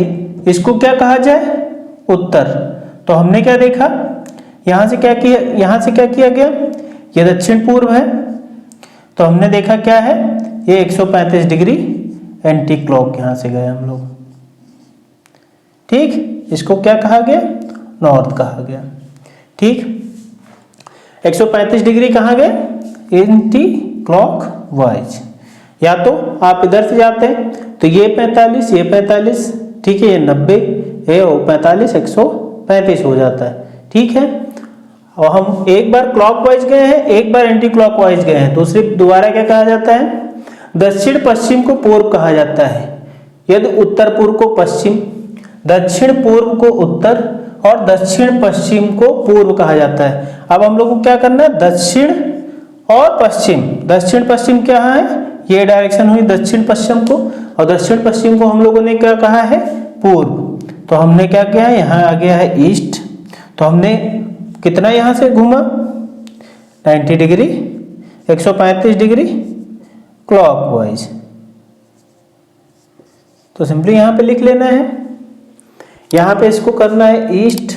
इसको क्या कहा जाए, उत्तर। तो हमने क्या देखा, यहां से क्या किया, यहां से क्या किया गया, ये दक्षिण पूर्व है, तो हमने देखा क्या है, ये 135 डिग्री एंटी क्लॉक यहां से गए हम लोग। ठीक, इसको क्या कहा गया, नॉर्थ कहा गया। ठीक, 135 डिग्री कहाँ गए, एंटी क्लॉक वाइज। या तो आप इधर से जाते हैं तो ये 45, ये 45, ठीक है, ये 90, ये 45, 135 हो जाता है। ठीक है, और हम एक बार क्लॉकवाइज गए हैं, एक बार एंटी क्लॉकवाइज गए हैं, दूसरी दोबारा क्या कहा जाता है, दक्षिण पश्चिम को पूर्व कहा जाता है। यदि उत्तर पूर्व को पश्चिम, दक्षिण पूर्व को उत्तर, और दक्षिण पश्चिम को पूर्व कहा जाता है। अब हम लोग को क्या करना है, दक्षिण और पश्चिम, दक्षिण पश्चिम क्या है, ये डायरेक्शन हुई दक्षिण पश्चिम को, और दक्षिण पश्चिम को हम लोगों ने क्या कहा है, पूर्व। तो हमने क्या किया है, यहाँ आ गया है ईस्ट, तो हमने कितना यहाँ से घूमा, 90 डिग्री, 135 डिग्री क्लॉकवाइज। तो सिंपली यहाँ पे लिख लेना है, यहाँ पे इसको करना है ईस्ट,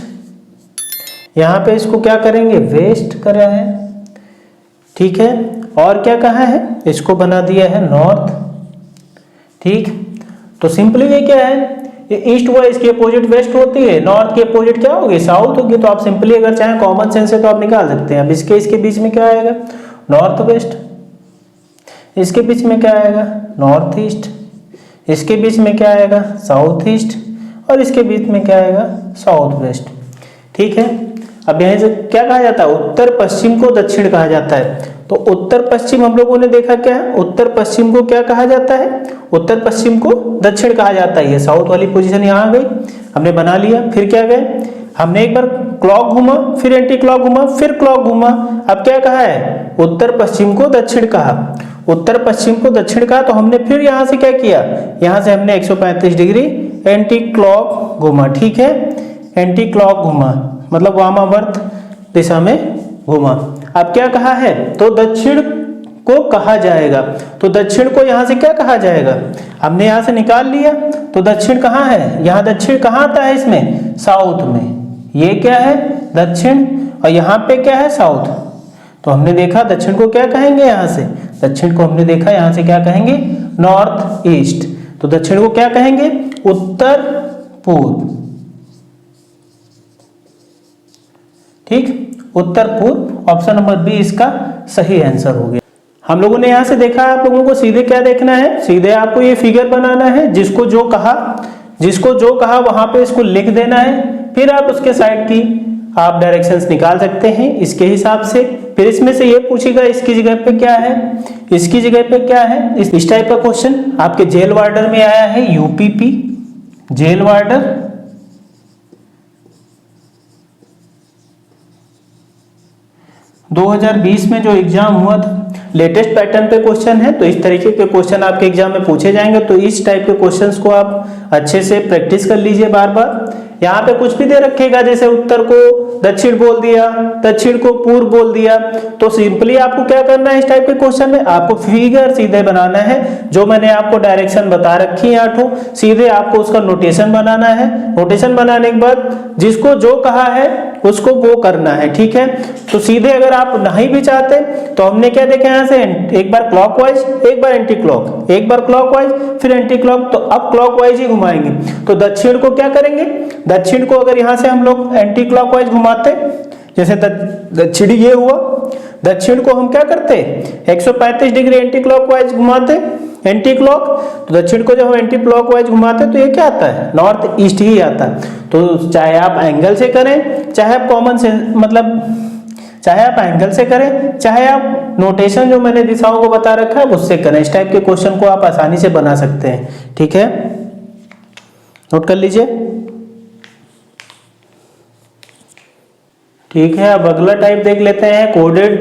यहाँ पे इसको क्या करेंगे, वेस्ट कर रहे हैं। ठीक है, और क्या कहा है, इसको बना दिया है नॉर्थ। ठीक, तो सिंपली ये क्या है, ये ईस्ट हुआ, इसकी अपोजिट वेस्ट होती है, नॉर्थ की अपोजिट क्या होगी, साउथ होगी। तो आप सिंपली अगर चाहें कॉमन सेंस से तो आप निकाल सकते हैं। अब इसके बीच में क्या आएगा, नॉर्थ वेस्ट, इसके बीच में क्या आएगा, नॉर्थ ईस्ट, इसके बीच में क्या आएगा, साउथ ईस्ट, और इसके बीच में क्या आएगा, साउथ वेस्ट। ठीक है, अब यहाँ से क्या कहा जाता है, उत्तर पश्चिम को दक्षिण कहा जाता है। तो उत्तर पश्चिम हम लोगों ने देखा क्या है, उत्तर पश्चिम को क्या कहा जाता है, उत्तर पश्चिम को दक्षिण कहा जाता है। ये साउथ वाली पोजीशन यहाँ आ गई, हमने बना लिया। फिर क्या गए, हमने एक बार क्लॉक घूमा, फिर एंटी क्लॉक घूमा, फिर क्लॉक घूमा। अब क्या कहा है, उत्तर पश्चिम को दक्षिण कहा, उत्तर पश्चिम को दक्षिण कहा। तो हमने फिर यहाँ से क्या किया, यहाँ से हमने 135 डिग्री एंटी क्लॉक घूमा। ठीक है, एंटी क्लॉक घूमा मतलब वामावर्त दिशा में घूमा। अब क्या कहा है, तो दक्षिण को कहा जाएगा। तो दक्षिण को यहाँ से क्या कहा जाएगा, हमने यहाँ से निकाल लिया। तो दक्षिण कहाँ है, यहाँ दक्षिण कहाँ आता है, इसमें साउथ में। ये क्या है, दक्षिण, और यहाँ पे क्या है, साउथ। तो हमने देखा दक्षिण को क्या कहेंगे, यहाँ से दक्षिण को हमने देखा यहाँ से क्या कहेंगे, नॉर्थ ईस्ट। तो दक्षिण को क्या कहेंगे, उत्तर पूर्व। ठीक, उत्तर पूर्व। ऑप्शन नंबर बी इसका सही आंसर हो गया। हम लोगों ने यहाँ से देखा, आप लोगों को सीधे क्या देखना है, सीधे आपको ये फिगर बनाना है, जिसको जो कहा वहां पे इसको लिख देना है, फिर आप उसके साइड की आप डायरेक्शंस निकाल सकते हैं इसके हिसाब से। फिर इसमें से ये पूछेगा इसकी जगह पे क्या है, इसकी जगह पे क्या है। इस टाइप का क्वेश्चन आपके जेल वार्डर में आया है, यूपीपी जेल वार्डर, में जो एग्जाम हुआ था, लेटेस्ट पैटर्न पे क्वेश्चन है। तो इस तरीके के क्वेश्चन आपके एग्जाम में पूछे जाएंगे, तो इस टाइप के क्वेश्चंस को आप अच्छे से प्रैक्टिस कर लीजिए बार बार। यहाँ पे कुछ भी दे रखेगा, जैसे उत्तर को दक्षिण बोल दिया, दक्षिण को पूर्व बोल दिया, तो सिंपली आपको क्या करना है, इस टाइप के क्वेश्चन में आपको फिगर सीधे बनाना है। जो मैंने आपको डायरेक्शन बता रखी है 8, सीधे आपको उसका नोटेशन बनाना है। नोटेशन बनाने के बाद जिसको जो कहा है उसको वो करना है, ठीक है। तो सीधे अगर आप नहीं भी चाहते तो हमने क्या देखा यहाँ से, एक बार क्लॉकवाइज, एक बार एंटी क्लॉक, एक बार क्लॉकवाइज फिर एंटी क्लॉक, तो अब क्लॉकवाइज ही घुमाएंगे। तो दक्षिण को क्या करेंगे, दक्षिण को अगर यहाँ से हम लोग एंटी क्लॉकवाइज घुमाते, जैसे दक्षिण ये हुआ, दक्षिण को हम क्या करते 135 डिग्री एंटी क्लॉकवाइज घुमाते, एंटी क्लॉक। तो दक्षिण को जब हम एंटी क्लॉकवाइज घुमाते तो ये क्या आता है, नॉर्थ ईस्ट ही आता है। तो चाहे आप एंगल से करें, चाहे आप कॉमन से मतलब चाहे आप एंगल से करें, चाहे आप नोटेशन जो मैंने दिशाओं को बता रखा है उससे करें, इस टाइप के क्वेश्चन को आप आसानी से बना सकते हैं, ठीक है। नोट कर लीजिए, ठीक है। अब अगला टाइप देख लेते हैं, कोडेड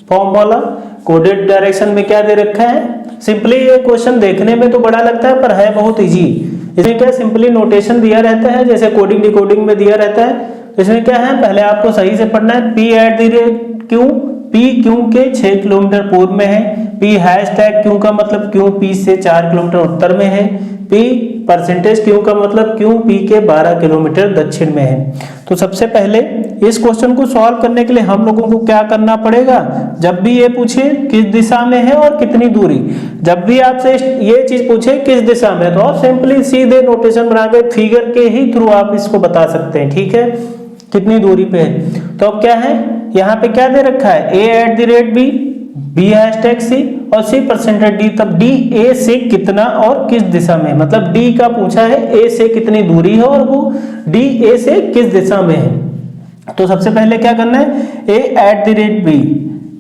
फॉर्म वाला। कोडेड डायरेक्शन में क्या दे रखा है, सिंपली ये क्वेश्चन देखने में तो बड़ा लगता है पर है बहुत इजी। इसमें क्या सिंपली नोटेशन दिया रहता है, जैसे कोडिंग डिकोडिंग में दिया रहता है। इसमें क्या है, पहले आपको सही से पढ़ना है, P at the rate Q, P Q के 6 किलोमीटर पूर्व में है। P हैशटैग क्यू का मतलब क्यू P से 4 किलोमीटर उत्तर में है। P परसेंटेज क्यू का मतलब क्यू P के 12 किलोमीटर दक्षिण में है। तो सबसे पहले इस क्वेश्चन को सॉल्व करने के लिए हम लोगों को क्या करना पड़ेगा, जब भी ये पूछे किस दिशा में है और कितनी दूरी, जब भी आपसे ये चीज पूछे किस दिशा में, तो आप सिंपली सीधे नोटेशन बना के फिगर के ही थ्रू आप इसको बता सकते हैं, ठीक है, कितनी दूरी पे है। तो अब क्या है, यहाँ पे क्या दे रखा है, A at the rate B, B hashtag C और C परसेंटेज D। तब D A से कितना और किस दिशा में, मतलब D का पूछा है A से कितनी दूरी है और वो D A से किस दिशा में है। तो सबसे पहले क्या करना है, A at the rate B,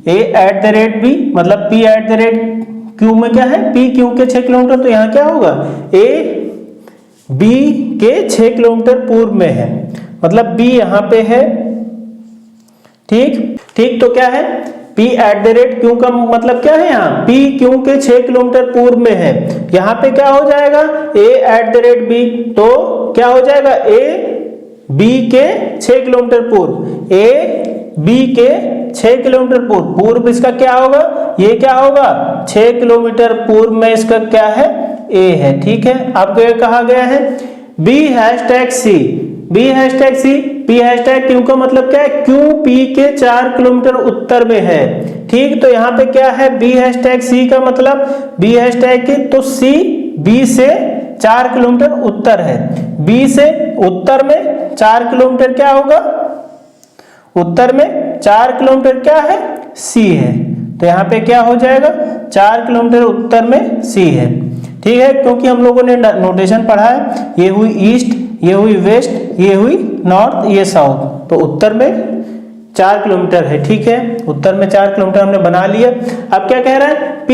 A at the rate B मतलब P at the rate Q में क्या है, P Q के 6 किलोमीटर, तो यहाँ क्या होगा, A B के 6 किलोमीटर पूर्व में है, मतलब B यहाँ पे है, ठीक ठीक। तो क्या है, P at the rate Q का मतलब क्या है, यहाँ P Q के 6 किलोमीटर पूर्व में है। यहाँ पे क्या हो जाएगा, A at the rate B, तो क्या हो जाएगा, A B के 6 किलोमीटर पूर्व, A B के 6 किलोमीटर पूर्व, पूर्व इसका क्या होगा, ये क्या होगा 6 किलोमीटर पूर्व में इसका क्या है, A है, ठीक है। आपको ये कहा गया है B hashtag C, B hashtag C, P hashtag Q का मतलब क्या है, Q P के 4 किलोमीटर उत्तर में है, ठीक। तो यहाँ पे क्या है, B हैशटैग C का मतलब B हैशटैग की, तो C B से 4 किलोमीटर उत्तर है। B से उत्तर में 4 किलोमीटर क्या होगा, उत्तर में 4 किलोमीटर क्या है, C है। तो यहाँ पे क्या हो जाएगा, 4 किलोमीटर उत्तर में C है, ठीक है। क्योंकि हम लोगों ने नोटेशन पढ़ा है, ये हुई ईस्ट, ये हुई वेस्ट, ये हुई नॉर्थ, ये साउथ, तो उत्तर में 4 किलोमीटर है, ठीक है। उत्तर में 4 किलोमीटर हमने बना लिया। अब क्या कह रहा है, P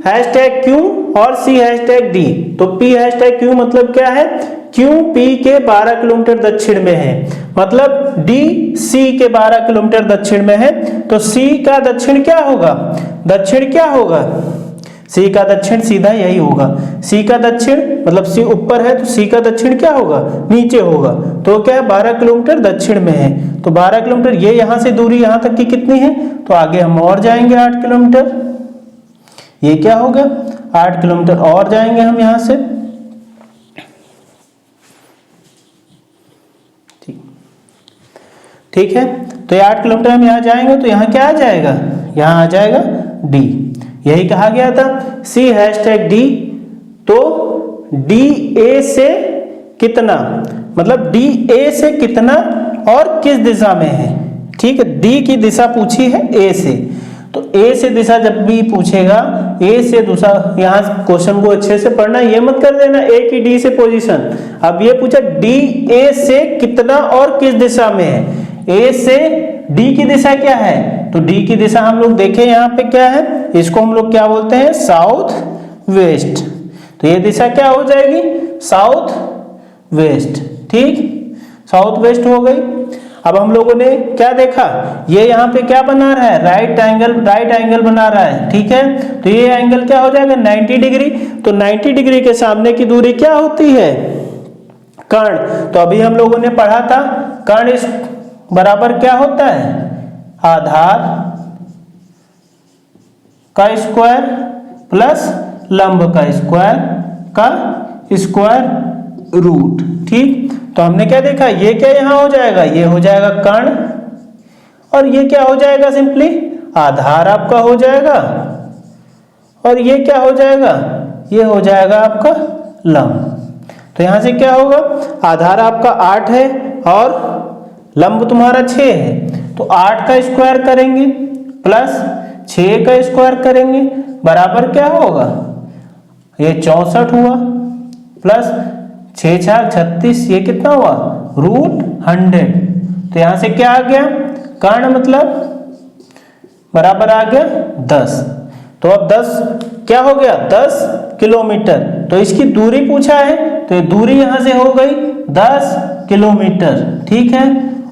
हैशटैग Q और C हैशटैग D। तो P हैशटैग Q मतलब क्या है, Q P के 12 किलोमीटर दक्षिण में है, मतलब D C के 12 किलोमीटर दक्षिण में है। तो C का दक्षिण क्या होगा, दक्षिण क्या होगा, C का दक्षिण सीधा यही होगा। C का दक्षिण मतलब C ऊपर है, तो C का दक्षिण क्या होगा, नीचे होगा। तो क्या है, 12 किलोमीटर दक्षिण में है। तो 12 किलोमीटर, ये यहाँ से दूरी यहाँ तक की कितनी है, तो आगे हम और जाएंगे 8 किलोमीटर, ये क्या होगा 8 किलोमीटर और जाएंगे हम यहाँ से, ठीक है। तो ये 8 किलोमीटर हम यहाँ जाएंगे, तो यहाँ क्या आ जाएगा, यहाँ आ जाएगा D, यही कहा गया था C हैशटैग D। तो D A से कितना, मतलब D A से कितना और किस दिशा में है, ठीक है, डी की दिशा पूछी है ए से, तो ए से दिशा जब भी पूछेगा, ए से दूसरा, यहाँ क्वेश्चन को अच्छे से पढ़ना, ये मत कर देना ए की डी से पोजीशन। अब ये पूछा डी ए से कितना और किस दिशा में है, ए से डी की दिशा क्या है, तो डी की दिशा हम लोग देखें यहाँ पे क्या है, इसको हम लोग क्या बोलते हैं, साउथ वेस्ट। तो ये दिशा क्या हो जाएगी, साउथ वेस्ट। ठीक, साउथ वेस्ट हो गई। अब हम लोगों ने क्या देखा, ये यहाँ पे क्या बना रहा है, राइट एंगल बना रहा है। ठीक है, तो ये एंगल क्या हो जाएगा, 90 डिग्री। तो 90 डिग्री के सामने की दूरी क्या होती है, कर्ण। तो अभी हम लोगों ने पढ़ा था कर्ण इस बराबर क्या होता है, आधार का स्क्वायर प्लस लंब का स्क्वायर रूट। ठीक, तो हमने क्या देखा, ये क्या यहां हो जाएगा, ये हो जाएगा कर्ण, और ये क्या हो जाएगा, सिंपली आधार आपका हो जाएगा, और ये क्या हो जाएगा, ये हो जाएगा आपका लंब। तो यहां से क्या होगा, आधार आपका 8 है और लंब तुम्हारा 6 है, तो 8 का स्क्वायर करेंगे प्लस 6 का स्क्वायर करेंगे बराबर क्या होगा, ये 64 हुआ, प्लस 6 6 36, ये कितना हुआ, √100। तो यहां से क्या आ गया, कर्ण मतलब बराबर आ गया 10। तो अब 10 क्या हो गया, 10 किलोमीटर। तो इसकी दूरी पूछा है, तो दूरी यहां से हो गई 10 किलोमीटर। ठीक है,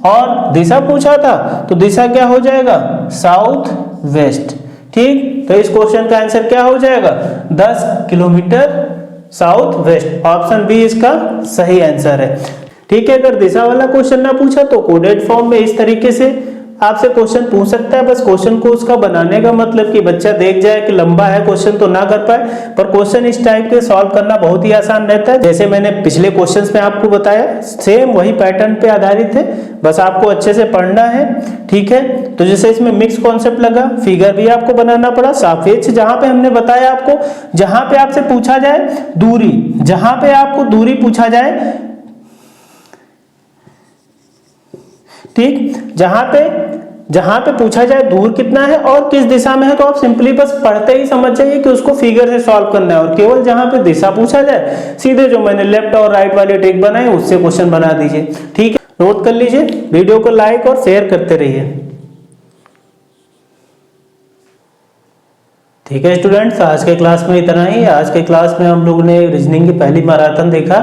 और दिशा पूछा था, तो दिशा क्या हो जाएगा, साउथ वेस्ट। ठीक, तो इस क्वेश्चन का आंसर क्या हो जाएगा, 10 kilometre south west. Option B इसका सही आंसर है। ठीक है, अगर दिशा वाला क्वेश्चन ना पूछा तो कोडेड फॉर्म में इस तरीके से आपसे क्वेश्चन पूछ सकता है। बस क्वेश्चन को उसका बनाने का मतलब कि बच्चा देख जाए कि लंबा है क्वेश्चन तो ना कर पाए, पर क्वेश्चन इस टाइप के सॉल्व करना बहुत ही आसान रहता है। जैसे मैंने पिछले क्वेश्चंस में आपको बताया, सेम वही पैटर्न पे आधारित है, बस आपको अच्छे से पढ़ना है। ठीक है, तो जैसे इसमें मिक्स कॉन्सेप्ट लगा, फिगर भी आपको बनाना पड़ा, सापेक्ष जहां पे हमने बताया आपको, जहां पे आपसे पूछा जाए दूरी, जहां पे आपको दूरी पूछा जाए, ठीक, जहां पे पूछा जाए दूर कितना है और किस दिशा में है, तो आप सिंपली बस पढ़ते ही समझ जाइए कि उसको फिगर से सॉल्व करना है, और केवल जहां पे दिशा पूछा जाए सीधे जो मैंने लेफ्ट और राइट वाली ट्रिक बनाई उससे क्वेश्चन बना दीजिए। ठीक है, नोट कर लीजिए, वीडियो को लाइक और शेयर करते रहिए। ठीक है स्टूडेंट्स, आज के क्लास में इतना ही। आज के क्लास में हम लोगों ने रीजनिंग की पहली मैराथन देखा,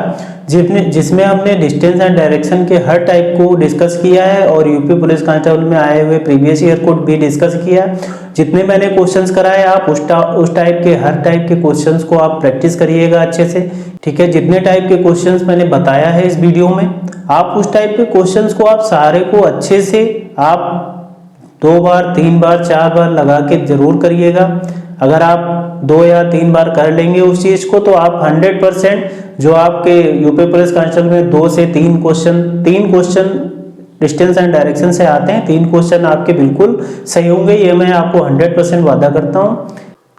जिसमें हमने डिस्टेंस एंड डायरेक्शन के हर टाइप को डिस्कस किया है, और यूपी पुलिस कांस्टेबल में आए हुए प्रीवियस ईयर को भी डिस्कस किया। जितने मैंने क्वेश्चंस कराए आप उस टाइप के हर टाइप के क्वेश्चंस को आप प्रैक्टिस करिएगा अच्छे से। ठीक है, जितने टाइप के क्वेश्चंस मैंने बताया है इस वीडियो में, आप उस टाइप के क्वेश्चंस को आप सारे को अच्छे से आप 2 बार 3 बार 4 बार लगा के जरूर करिएगा। अगर आप 2 या 3 बार कर लेंगे उस चीज को, तो आप 100% जो आपके यूपी पुलिस कांस्टेबल में 2 से 3 क्वेश्चन डिस्टेंस एंड डायरेक्शन से आते हैं, 3 क्वेश्चन आपके बिल्कुल सही होंगे, ये मैं आपको 100% वादा करता हूँ।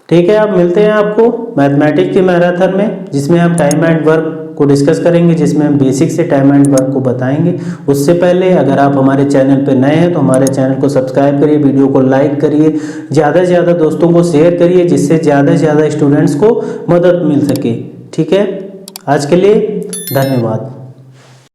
ठीक है, आप मिलते हैं आपको मैथमेटिक्स के मैराथन में, जिसमें हम टाइम एंड वर्क को डिस्कस करेंगे, जिसमें हम बेसिक से टाइम एंड वर्क को बताएंगे। उससे पहले अगर आप हमारे चैनल पे नए हैं तो हमारे चैनल को सब्सक्राइब करिए, वीडियो को लाइक करिए, ज़्यादा से ज़्यादा दोस्तों को शेयर करिए, जिससे ज़्यादा से ज़्यादा स्टूडेंट्स को मदद मिल सके। ठीक है, आज के लिए धन्यवाद।